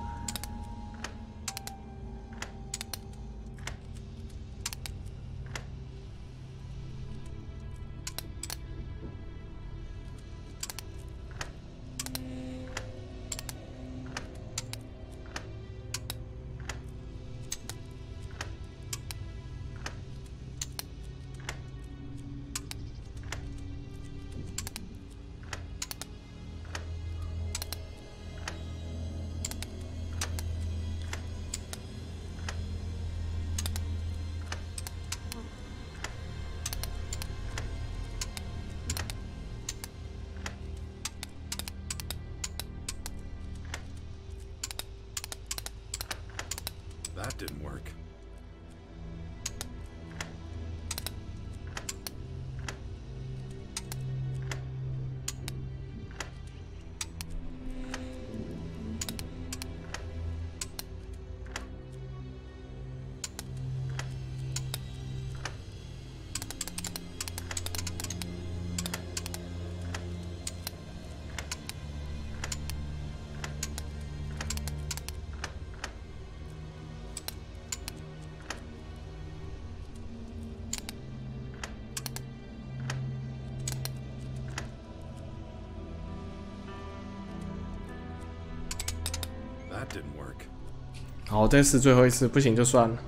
didn't work. That didn't work. 好，再试最后一次，不行就算了。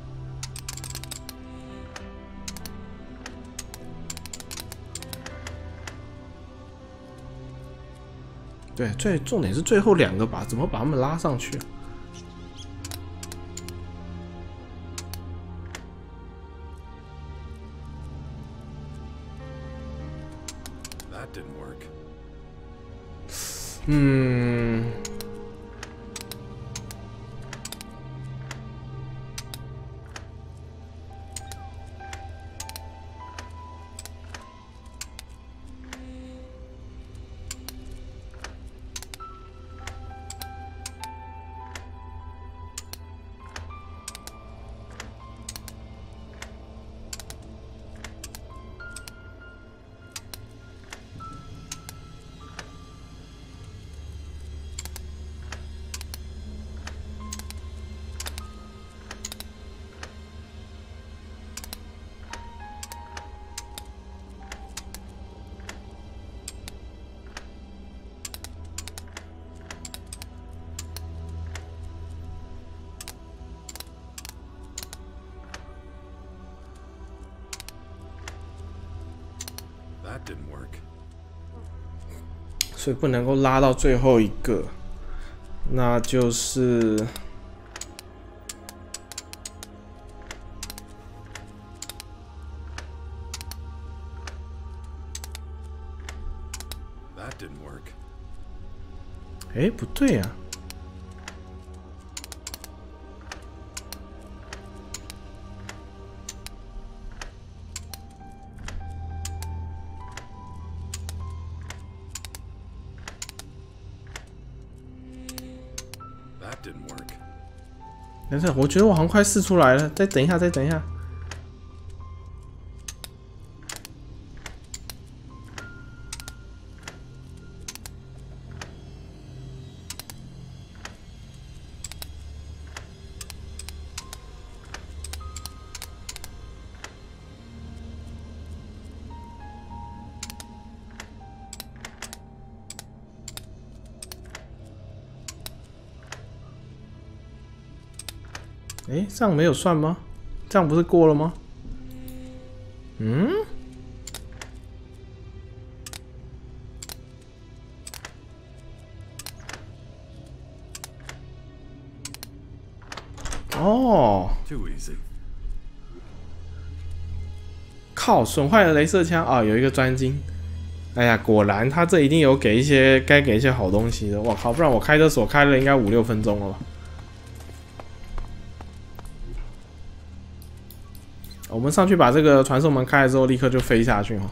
对，重点是最后2个吧，怎么把他们拉上去？ That didn't work. 所以不能够拉到最后一个，那就是。 哎，不对呀、啊！等等，我觉得我好像快试出来了，再等一下，再等一下。 哎，这样没有算吗？这样不是过了吗？嗯？哦，靠！损坏了雷射枪啊，有一个专精。哎呀，果然他这一定有给一些该给一些好东西的。我靠，不然我开这锁开了应该5、6分钟了吧？ 我们上去把这个传送门开了之后，立刻就飞下去哈。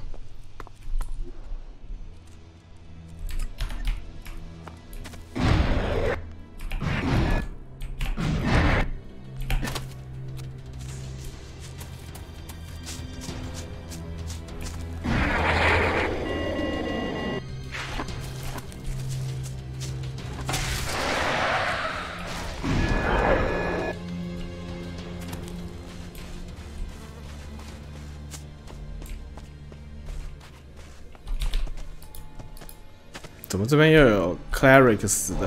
怎么这边又有 cleric 死的？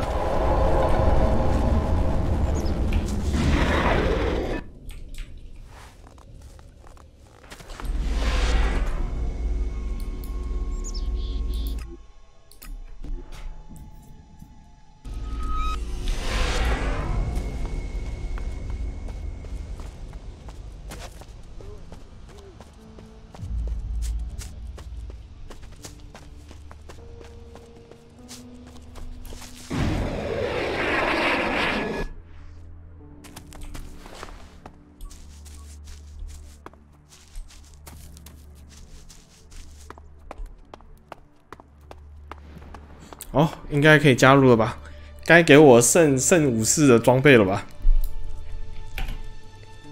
应该可以加入了吧？该给我剩武士的装备了吧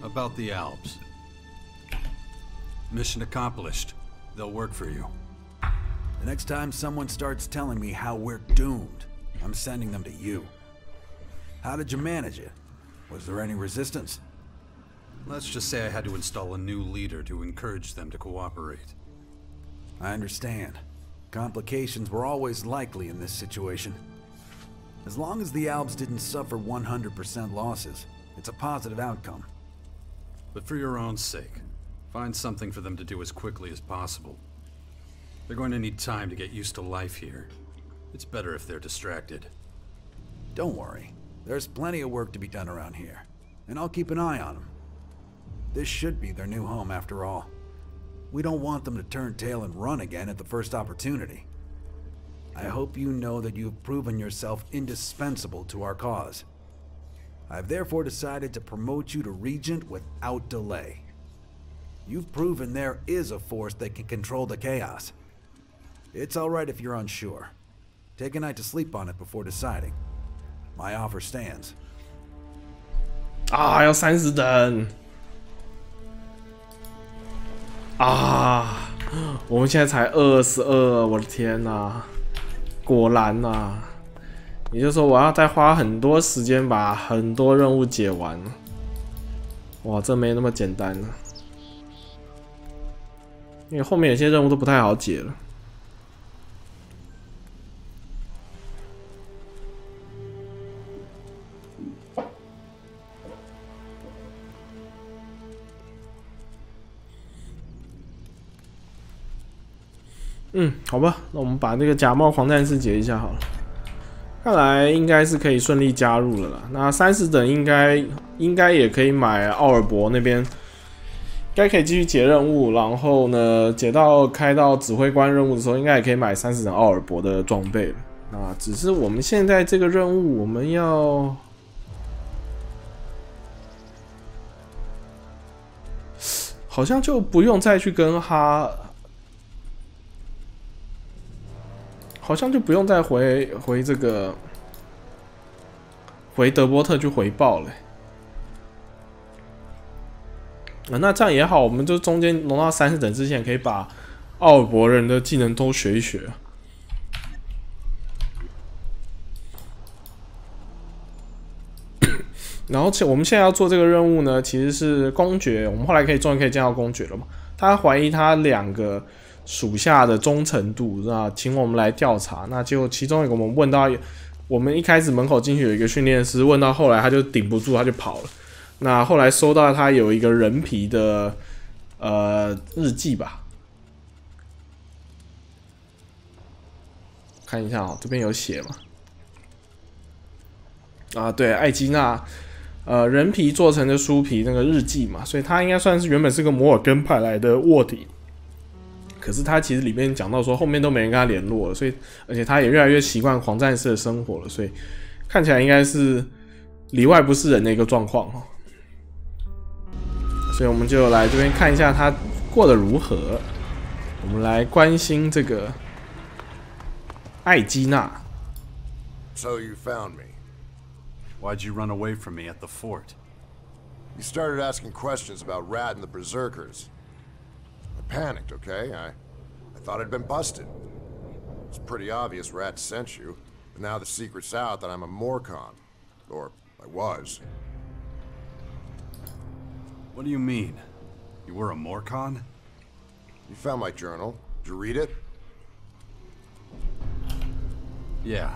？About the Alps. Mission accomplished. They'll work for you. The next time someone starts telling me how we're doomed, I'm sending them to you. How did you manage it? Was there any resistance? Let's just say I had to install a new leader to encourage them to cooperate. I understand. Complications were always likely in this situation. As long as the Alps didn't suffer 100% losses, it's a positive outcome. But for your own sake, find something for them to do as quickly as possible. They're going to need time to get used to life here. It's better if they're distracted. Don't worry. There's plenty of work to be done around here, and I'll keep an eye on them. This should be their new home after all. We don't want them to turn tail and run again at the first opportunity. I hope you know that you've proven yourself indispensable to our cause. I've therefore decided to promote you to Regent without delay. You've proven there is a force that can control the chaos. It's alright if you're unsure. Take a night to sleep on it before deciding. My offer stands. 啊，要30等啊！我们现在才22，我的天哪！果然呐，也就是说我要再花很多时间把很多任务解完。哇，这没那么简单了，因为后面有些任务都不太好解了。好吧，那我们把这个假冒狂战士解一下好了。看来应该是可以顺利加入了啦。那30等应该也可以买奥尔伯那边，应该可以继续解任务。然后呢，开到指挥官任务的时候，应该也可以买30等奥尔伯的装备了。那只是我们现在这个任务，我们要好像就不用再去跟好像就不用再回德波特去回报了。那这样也好，我们就中间弄到30等之前，可以把奥尔伯人的技能都学一学。然后我们现在要做这个任务呢，其实是公爵。我们后来终于可以见到公爵了嘛？他怀疑他2个属下的忠诚度，那请我们来调查。那结果其中一个我们问到，我们一开始门口进去有一个训练师，问到后来他就顶不住，他就跑了。那后来收到他有一个人皮的日记吧，看一下这边有写嘛？啊，对，艾基娜，人皮做成的书皮那个日记嘛，所以他应该算是原本是个摩尔根派来的卧底。可是他其实里面讲到说，后面都没人跟他联络了，所以而且他也越来越习惯狂战士的生活了，所以看起来应该是里外不是人的一个状况哈。所以我们就来这边看一下他过得如何。我们来关心这个艾基娜。So you found me. Why'd you run away from me at the fort? You started asking questions about Rat and the Berserkers. I panicked, okay? I thought I'd been busted. It's pretty obvious Rat sent you, but now the secret's out that I'm a Morcon. Or I was. What do you mean? You were a Morcon? You found my journal. Did you read it? Yeah,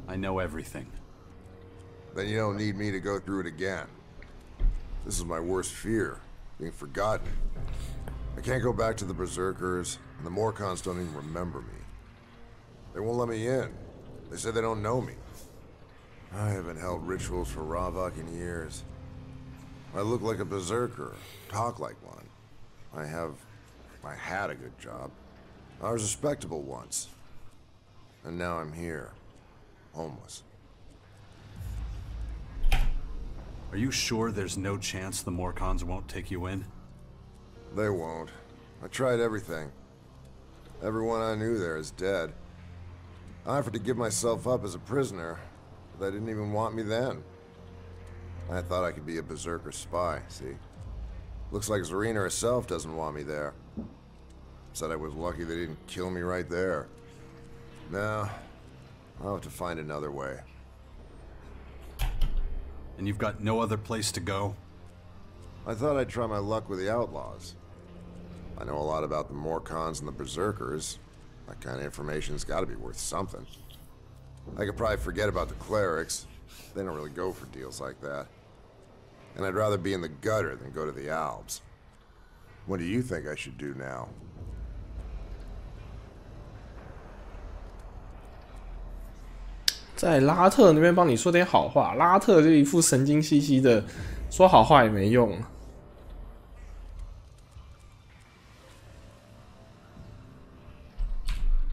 I know everything. Then you don't need me to go through it again. This is my worst fear, being forgotten. I can't go back to the Berserkers, and the Morcons don't even remember me. They won't let me in. They say they don't know me. I haven't held rituals for Ravok in years. I look like a Berserker, talk like one. I had a good job. I was respectable once. And now I'm here, homeless. Are you sure there's no chance the Morcons won't take you in? They won't. I tried everything. Everyone I knew there is dead. I offered to give myself up as a prisoner, but they didn't even want me then. I thought I could be a berserker spy, see? Looks like Zarina herself doesn't want me there. Said I was lucky they didn't kill me right there. No, I'll have to find another way. And you've got no other place to go? I thought I'd try my luck with the outlaws. I know a lot about the Morcons and the Berserkers. That kind of information's got to be worth something. I could probably forget about the clerics. They don't really go for deals like that. And I'd rather be in the gutter than go to the Alps. What do you think I should do now? 在拉特那边帮你说点好话，拉特就一副神经兮兮的，说好话也没用。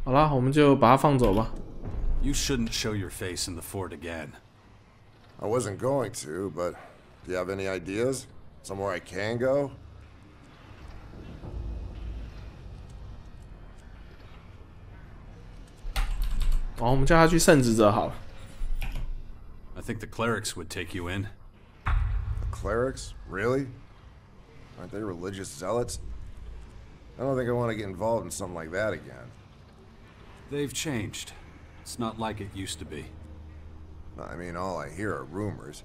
好啦，我们就把他放走吧。You shouldn't show your face in the fort again. I wasn't going to, but do you have any ideas? Somewhere I can go? 好，我们叫他去圣职者好了。I think the clerics would take you in. The clerics? Really? Aren't they religious zealots? I don't think I want to get involved in something like that again. They've changed. It's not like it used to be. I mean, all I hear are rumors.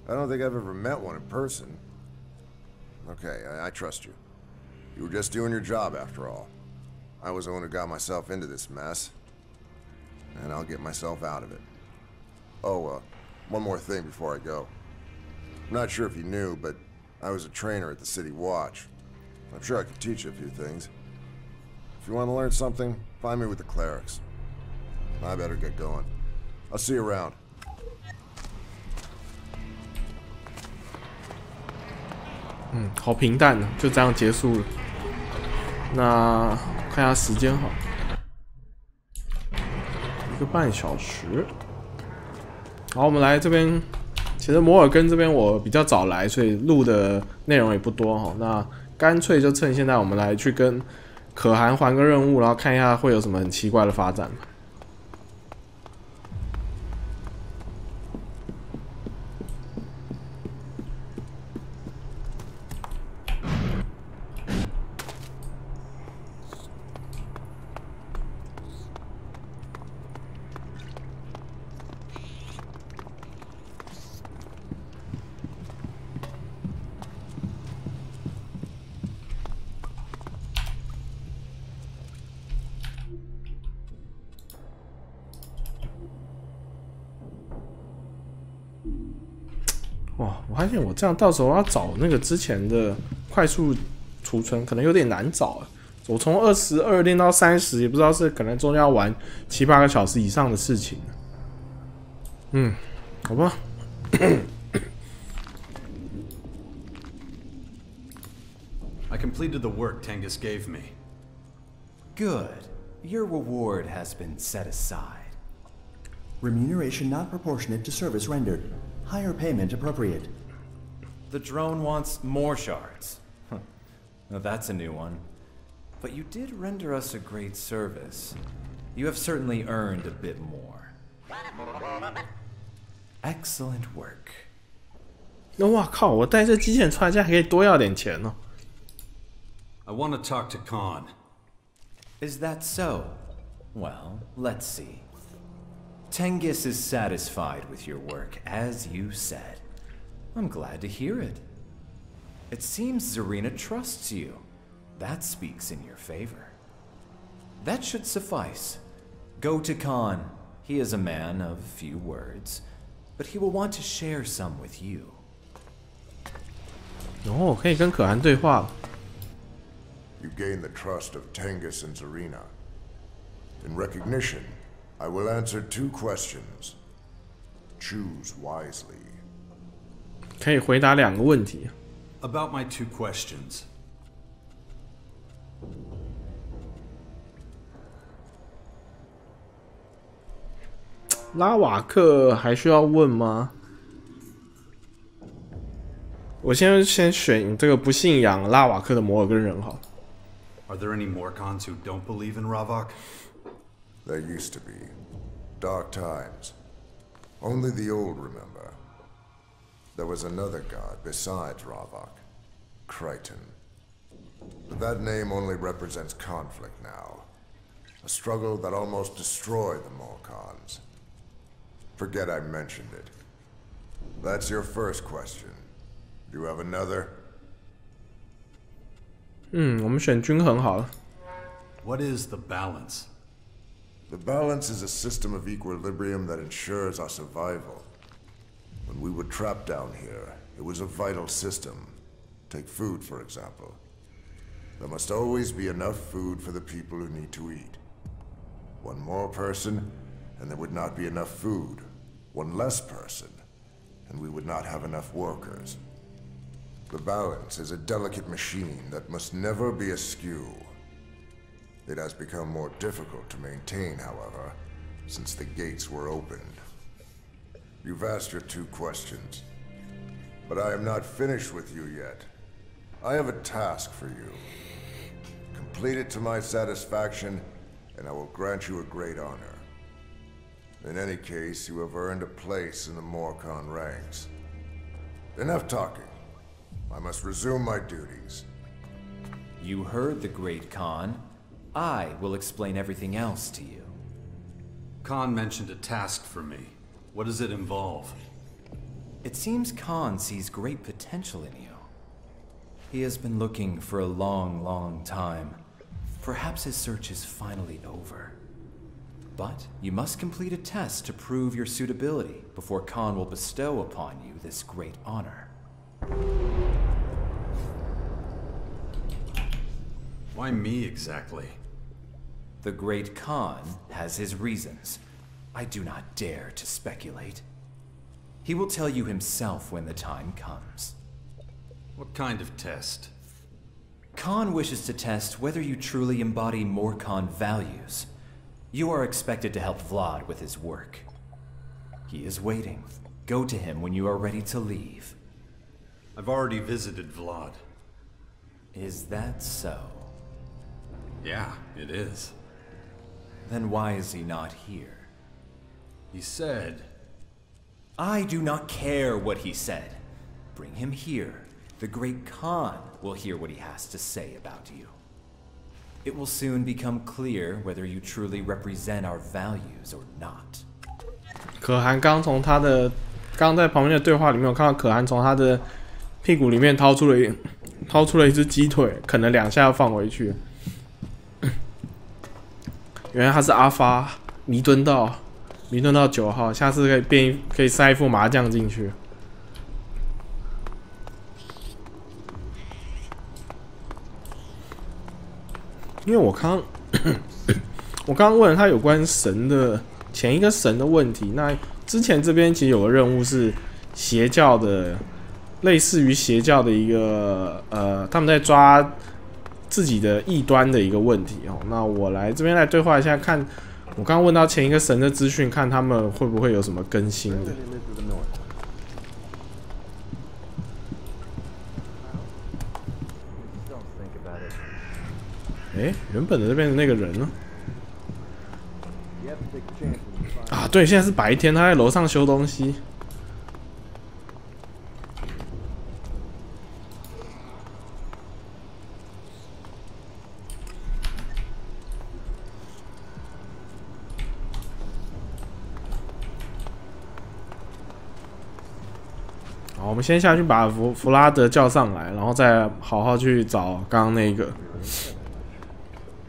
I don't think I've ever met one in person. Okay, I trust you. You were just doing your job after all. I was the one who got myself into this mess. And I'll get myself out of it. Oh, one more thing before I go. I'm not sure if you knew, but I was a trainer at the City Watch. I'm sure I could teach you a few things. If you want to learn something, find me with the clerics. I better get going. I'll see you around. 好平淡啊，就这样结束了。那看一下时间好，1个半小时。好，我们来这边。其实摩尔根这边我比较早来，所以录的内容也不多哈。那干脆就趁现在，我们来去跟可汗还个任务，然后看一下会有什么很奇怪的发展。哇，我发现我这样到时候要找那个之前的快速储存，可能有点难找啊。我从22练到30，也不知道是可能中间要玩7、8个小时以上的事情。好吧。I completed the work Tengus gave me. Good. Your reward has been set aside. Remuneration not proportionate to service rendered. Higher payment appropriate. The drone wants more shards. Now that's a new one. But you did render us a great service. You have certainly earned a bit more. Excellent work. 哇靠！我带这机器人出来，这样还可以多要点钱哦。I want to talk to Khan. Is that so? Well, let's see. Tengus is satisfied with your work, as you said. I'm glad to hear it. It seems Zarina trusts you. That speaks in your favor. That should suffice. Go to Khan. He is a man of few words, but he will want to share some with you. 哦，可以跟可汗对话了。You gain the trust of Tengus and Zarina. In recognition, I will answer 2 questions. Choose wisely. 可以回答2个问题。About my 2 questions. 拉瓦克还需要问吗？我先选这个不信仰拉瓦克的摩尔根人好。Are there any Morcons who don't believe in Ravok? There used to be. Dark times. Only the old remember. There was another god besides Ravok. Crichton. But that name only represents conflict now. A struggle that almost destroyed the Morcons. Forget I mentioned it. That's your first question. Do you have another? 我们选均衡好了。What is the balance? The balance is a system of equilibrium that ensures our survival. When we were trapped down here, it was a vital system. Take food, for example. There must always be enough food for the people who need to eat. One more person, and there would not be enough food. One less person, and we would not have enough workers. The balance is a delicate machine that must never be askew. It has become more difficult to maintain, however, since the gates were opened. You've asked your 2 questions, but I am not finished with you yet. I have a task for you. Complete it to my satisfaction, and I will grant you a great honor. In any case, you have earned a place in the Morcon ranks. Enough talking. I must resume my duties. You heard the great Khan. I will explain everything else to you. Khan mentioned a task for me. What does it involve? It seems Khan sees great potential in you. He has been looking for a long, long time. Perhaps his search is finally over. But you must complete a test to prove your suitability before Khan will bestow upon you this great honor. Why me exactly? The great Khan has his reasons. I do not dare to speculate. He will tell you himself when the time comes. What kind of test? Khan wishes to test whether you truly embody Morcon values. You are expected to help Vlad with his work. He is waiting. Go to him when you are ready to leave. I've already visited Vlad. Is that so? Yeah, it is. Then why is he not here? He said... I do not care what he said. Bring him here. The great Khan will hear what he has to say about you. It will soon become clear whether you truly represent our values or not. 可汗刚在旁边的对话里面有看到可汗从他的屁股里面掏出了一只鸡腿，啃了2下放回去。原来他是阿发弥敦道9号，下次可以塞一副麻将进去。因为我刚刚问了他有关神的前一个神的问题，那之前这边其实有个任务是邪教的，类似于邪教的一个他们在抓自己的异端的一个问题哦。那我来这边来对话一下，看我刚刚问到前一个神的资讯，看他们会不会有什么更新的。原本的这边的那个人呢？啊，对，现在是白天，他在楼上修东西。好，我们先下去把弗拉德叫上来，然后再好好去找刚刚那个。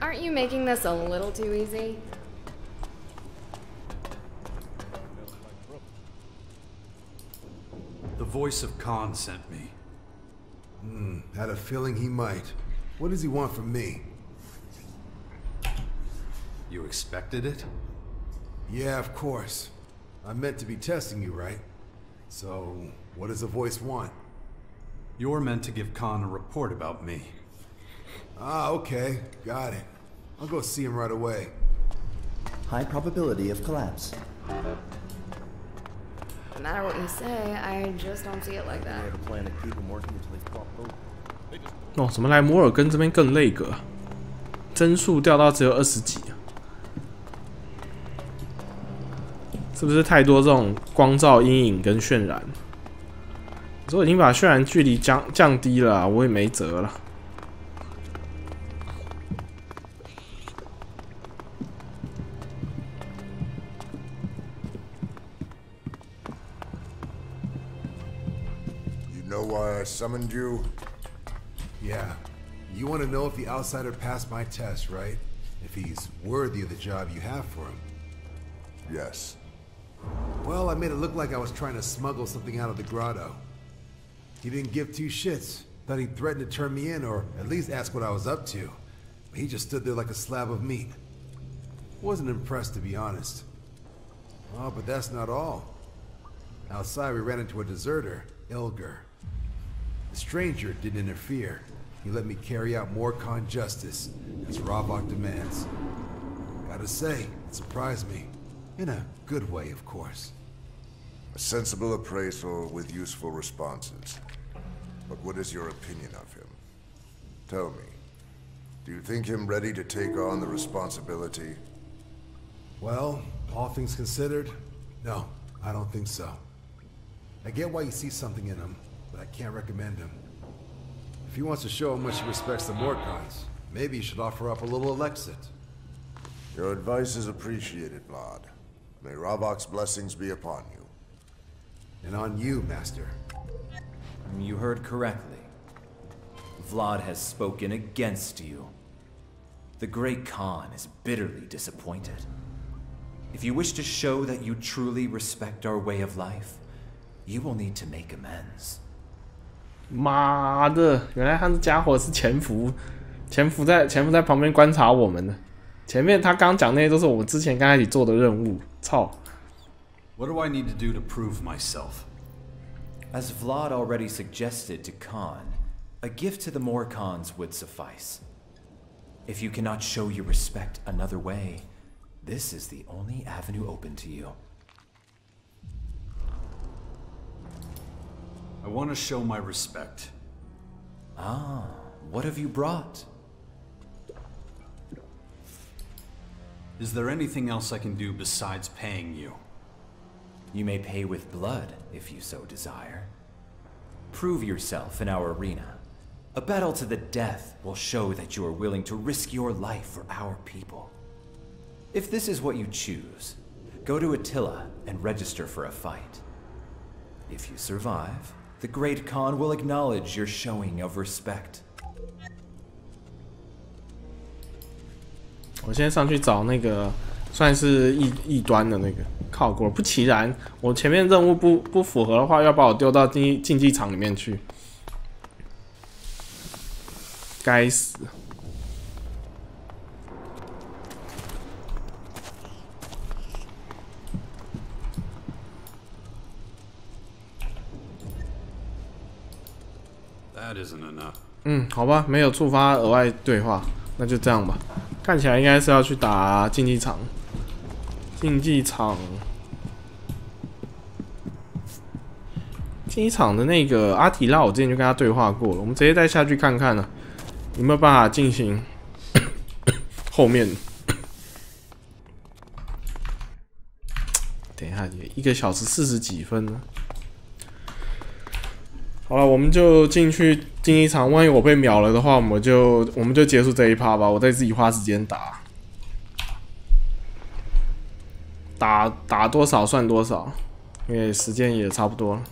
Aren't you making this a little too easy? The voice of Khan sent me. Had a feeling he might. What does he want from me? You expected it? Yeah, of course. I'm meant to be testing you, right? So, what does the voice want? You're meant to give Khan a report about me. Ah, okay. Got it. I'll go see him right away. High probability of collapse. No matter what you say, I just don't see it like that. 哦，怎么来摩尔根这边更累格？帧数掉到只有20几啊！是不是太多这种光照、阴影跟渲染？我已经把渲染距离降低了啊，我也没辙了。You know why I summoned you? Yeah. You want to know if the outsider passed my test, right? If he's worthy of the job you have for him. Yes. Well, I made it look like I was trying to smuggle something out of the grotto. He didn't give two shits. Thought he threatened to turn me in, or at least ask what I was up to. But he just stood there like a slab of meat. Wasn't impressed, to be honest. Oh, but that's not all. Outside, we ran into a deserter, Ilger. The stranger didn't interfere. He let me carry out more Khan justice, as Ravok demands. Gotta say, it surprised me. In a good way, of course. A sensible appraisal with useful responses. But what is your opinion of him? Tell me, do you think him ready to take on the responsibility? Well, all things considered, no, I don't think so. I get why you see something in him, but I can't recommend him. If he wants to show how much he respects the Morkans, maybe you should offer up a little Elexit. Your advice is appreciated, Vlad. May Ravok's blessings be upon you. And on you, Master. You heard correctly. Vlad has spoken against you. The Great Khan is bitterly disappointed. If you wish to show that you truly respect our way of life, you will need to make amends. 妈的，原来他的家伙是潜伏在旁边观察我们的。前面他刚讲那些都是我们之前跟他一起做的任务。操！ What do I need to do to prove myself? As Vlad already suggested to Khan, a gift to the Morkans would suffice. If you cannot show your respect another way, this is the only avenue open to you. I want to show my respect. Ah, what have you brought? Is there anything else I can do besides paying you? You may pay with blood, if you so desire. Prove yourself in our arena. A battle to the death will show that you are willing to risk your life for our people. If this is what you choose, go to Attila and register for a fight. If you survive, the Great Khan will acknowledge your showing of respect. 我先上去找那个算是异端的那个，靠，果不其然，我前面任务不符合的话，要把我丢到竞技场里面去，该死！好吧，没有触发额外对话，那就这样吧。看起来应该是要去打竞技场。竞技场的那个阿提拉，我之前就跟他对话过了。我们直接再下去看看了，有没有办法进行后面。等一下，1个小时40几分呢。好了，我们就进去竞技场。万一我被秒了的话，我们就结束这一趴吧。我再自己花时间打多少算多少，因为时间也差不多了。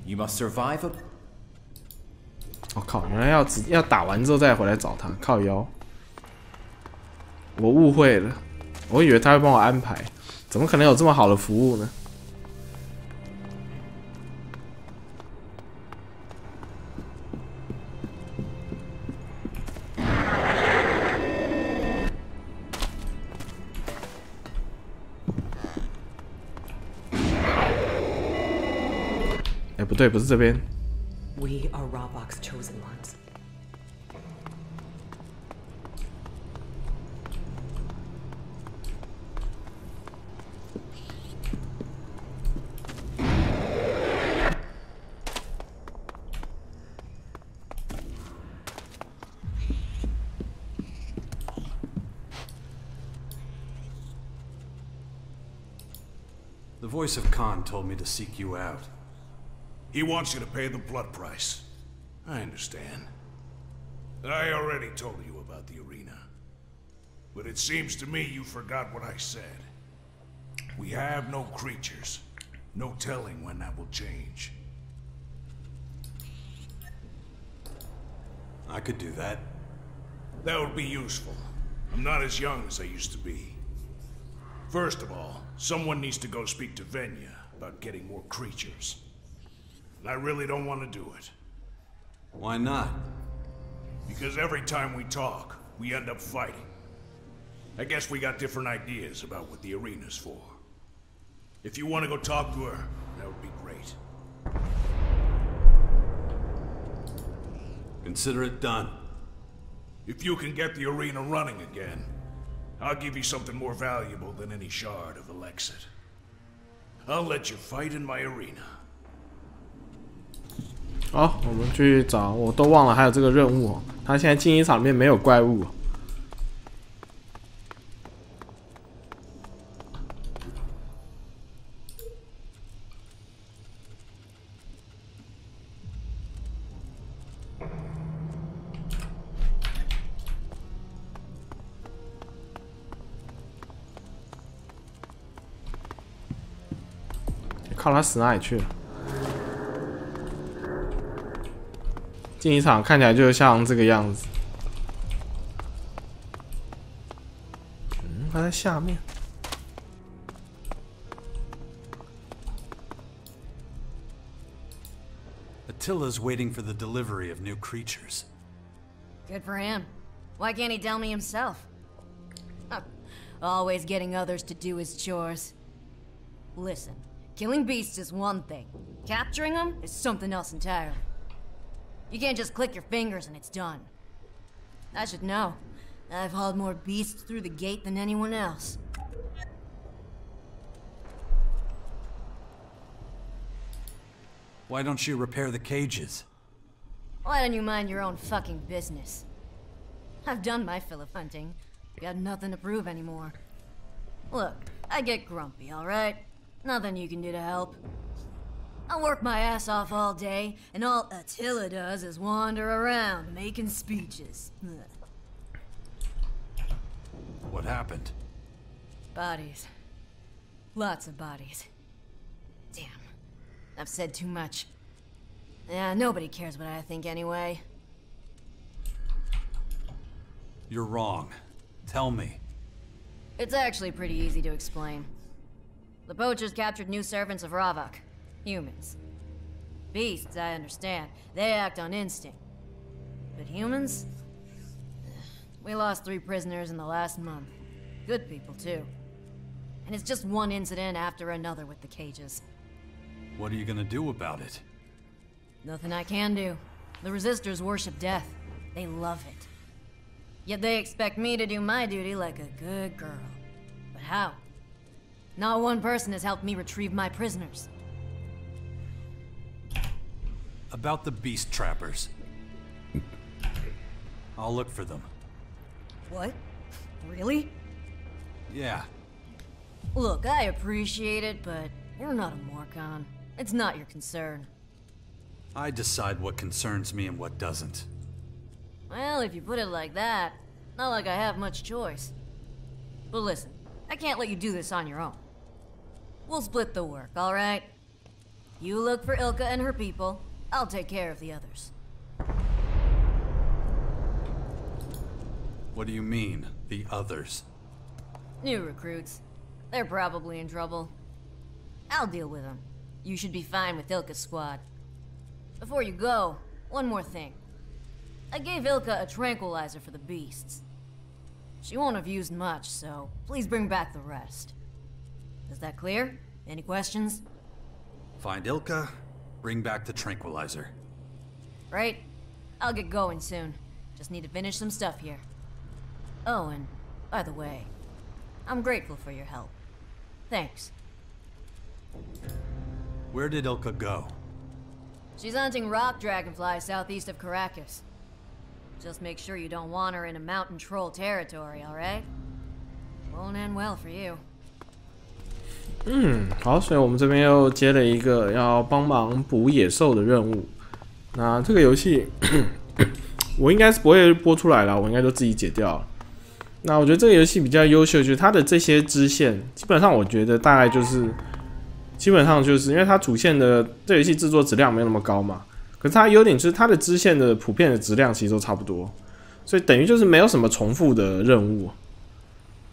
You must survive a... 我靠！原来要打完之后再回来找他，靠腰。我误会了。我以为他会帮我安排，怎么可能有这么好的服务呢？哎，不对，不是这边。We are Ravok's chosen ones. voice of Khan told me to seek you out. He wants you to pay the blood price. I understand. I already told you about the arena. But it seems to me you forgot what I said. We have no creatures. No telling when that will change. I could do that. That would be useful. I'm not as young as I used to be. First of all, someone needs to go speak to Venya about getting more creatures. And I really don't want to do it. Why not? Because every time we talk, we end up fighting. I guess we got different ideas about what the arena's for. If you want to go talk to her, that would be great. Consider it done. If you can get the arena running again, I'll give you something more valuable than any shard of Elexit. I'll let you fight in my arena. 好，我们去找，我都忘了还有这个任务哦。他现在竞技场里面没有怪物。靠他死哪里去了？竞技场看起来就像这个样子。他在下面。Attila's waiting for the delivery of new creatures. Good for him. Why can't he tell me himself? Always getting others to do his chores. Listen. Killing beasts is one thing. Capturing them is something else entirely. You can't just click your fingers and it's done. I should know. I've hauled more beasts through the gate than anyone else. Why don't you repair the cages? Why don't you mind your own fucking business? I've done my fill of hunting. Got nothing to prove anymore. Look, I get grumpy, alright? Nothing you can do to help. I work my ass off all day, and all Attila does is wander around, making speeches. What happened? Bodies. Lots of bodies. Damn. I've said too much. Yeah, nobody cares what I think anyway. You're wrong. Tell me. It's actually pretty easy to explain. The poachers captured new servants of Ravok. Humans. Beasts, I understand. They act on instinct. But humans? We lost 3 prisoners in the last month. Good people, too. And it's just one incident after another with the cages. What are you gonna do about it? Nothing I can do. The Resistors worship death. They love it. Yet they expect me to do my duty like a good girl. But how? Not one person has helped me retrieve my prisoners. About the beast trappers. I'll look for them. What? Really? Yeah. Look, I appreciate it, but you're not a Morcon. It's not your concern. I decide what concerns me and what doesn't. Well, if you put it like that, not like I have much choice. But listen, I can't let you do this on your own. We'll split the work, alright? You look for Ilka and her people, I'll take care of the others. What do you mean, the others? New recruits. They're probably in trouble. I'll deal with them. You should be fine with Ilka's squad. Before you go, one more thing. I gave Ilka a tranquilizer for the beasts. She won't have used much, so please bring back the rest. Is that clear? Any questions? Find Ilka, bring back the tranquilizer. Right. I'll get going soon. Just need to finish some stuff here. Oh, and by the way, I'm grateful for your help. Thanks. Where did Ilka go? She's hunting rock dragonflies southeast of Caracas. Just make sure you don't want her in a mountain troll territory, alright? Won't end well for you. 好，所以我们这边又接了一个要帮忙捕野兽的任务。那这个游戏我应该是不会播出来了，我应该都自己解掉了。那我觉得这个游戏比较优秀，就是它的这些支线，基本上我觉得大概就是，基本上就是因为它主线的这游戏制作质量没有那么高嘛，可是它优点就是它的支线的普遍的质量其实都差不多，所以等于就是没有什么重复的任务。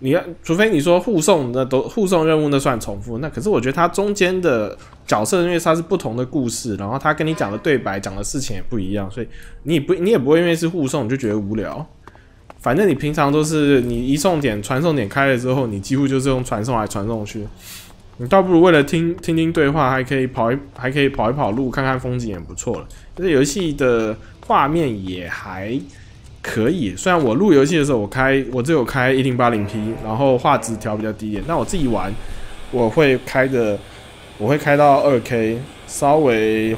你看，除非你说护送，那都护送任务那算重复。那可是我觉得它中间的角色，因为它是不同的故事，然后它跟你讲的对白、讲的事情也不一样，所以你也不会因为是护送你就觉得无聊。反正你平常都是你移送点、传送点开了之后，你几乎就是用传送来传送去。你倒不如为了听对话，还可以跑一跑路，看看风景也不错了。这游戏的画面也还可以，虽然我录游戏的时候我只有开1080p， 然后画质调比较低一点，但我自己玩我会开到 2K， 稍微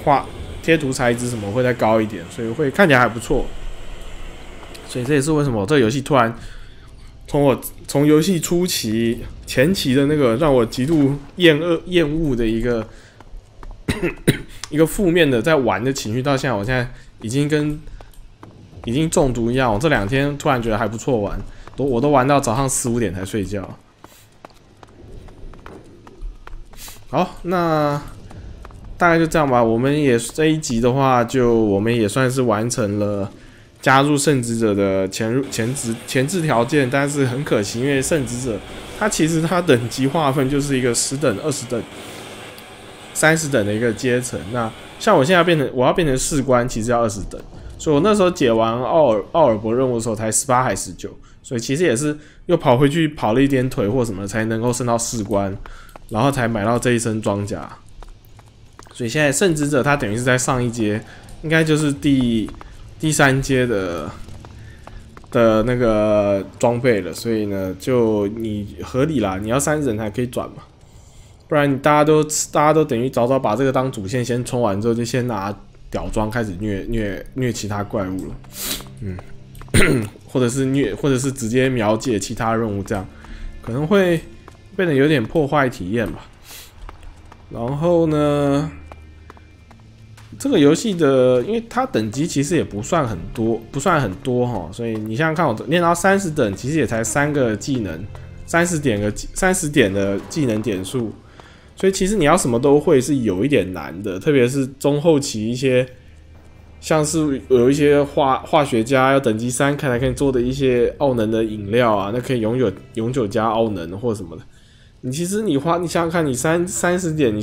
贴图材质什么会再高一点，所以会看起来还不错。所以这也是为什么我这个游戏突然从游戏初期前期的那个让我极度厌恶的一个一个负面的在玩的情绪，到现在我现在已经中毒一样。我这2天突然觉得还不错玩，我都玩到早上4、5点才睡觉。好，那大概就这样吧。我们也这一集的话，我们也算是完成了加入圣职者的前置条件，但是很可惜，因为圣职者它其实它等级划分就是一个10等、20等、30等的一个阶层。那像我现在我要变成士官，其实要20等。所以我那时候解完奥尔伯任务的时候才18还19，所以其实也是又跑回去跑了一点腿或什么才能够升到士官，然后才买到这一身装甲。所以现在圣职者他等于是在上一阶，应该就是第3阶的那个装备了。所以呢，就你合理啦，你要30人才可以转嘛，不然大家都等于早把这个当主线先冲完之后，就先拿屌装开始虐其他怪物了，或者是直接描解其他任务，这样可能会变得有点破坏体验吧。然后呢，这个游戏的，因为它等级其实也不算很多哈，所以你想想看，我练到30等，其实也才3个技能，30点的技能点数。所以其实你要什么都会是有一点难的，特别是中后期一些，像是有一些化学家要等级3才可以做的一些奥能的饮料啊，那可以永久加奥能或什么的。其实你想想看，你30点，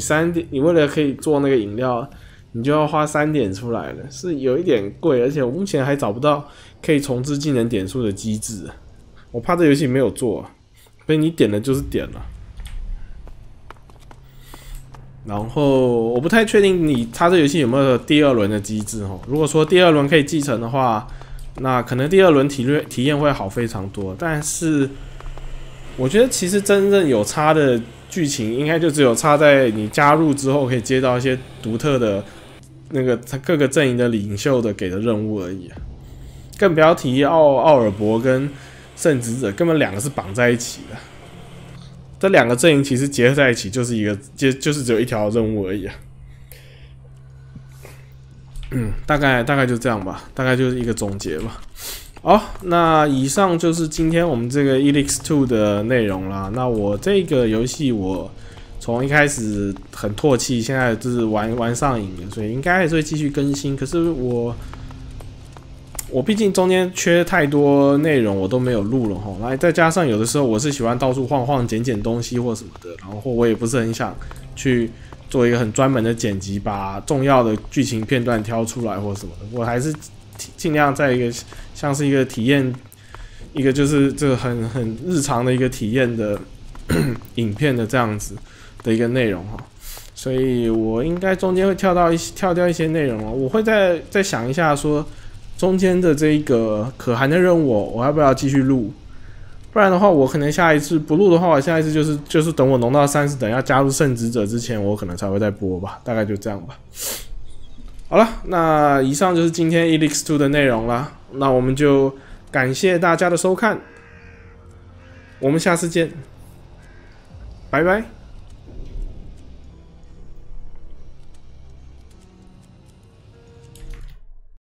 你为了可以做那个饮料，你就要花3点出来了，是有一点贵，而且我目前还找不到可以重置技能点数的机制，我怕这游戏没有做，所以你点了就是点了。然后我不太确定它这游戏有没有第2轮的机制齁。如果说第2轮可以继承的话，那可能第2轮体验会好非常多。但是我觉得其实真正有差的剧情，应该就只有差在你加入之后可以接到一些独特的那个各个阵营的领袖的给的任务而已。更不要提奥尔伯跟圣职者，根本2个是绑在一起的。这2个阵营其实结合在一起就是就是只有一条任务而已啊。大概就这样吧，大概就是一个总结吧。好，那以上就是今天我们这个 ELEX 2的内容啦。那我这个游戏我从一开始很唾弃，现在就是玩上瘾了，所以应该还是会继续更新。可是我毕竟中间缺太多内容，我都没有录了齁。来，再加上有的时候我是喜欢到处晃捡东西或什么的，然后我也不是很想去做一个很专门的剪辑，把重要的剧情片段挑出来或什么的。我还是尽量在一个像是一个体验，一个就是这个很日常的一个体验的影片的这样子的一个内容齁。所以我应该中间会跳掉一些内容哦，我会再想一下说。中间的这一个可汗的任务，我要不要继续录？不然的话，我可能下一次不录的话，我下一次就是等我弄到30等要加入圣职者之前，我可能才会再播吧，大概就这样吧。好了，那以上就是今天 ELEX 2的内容啦。那我们就感谢大家的收看，我们下次见，拜拜。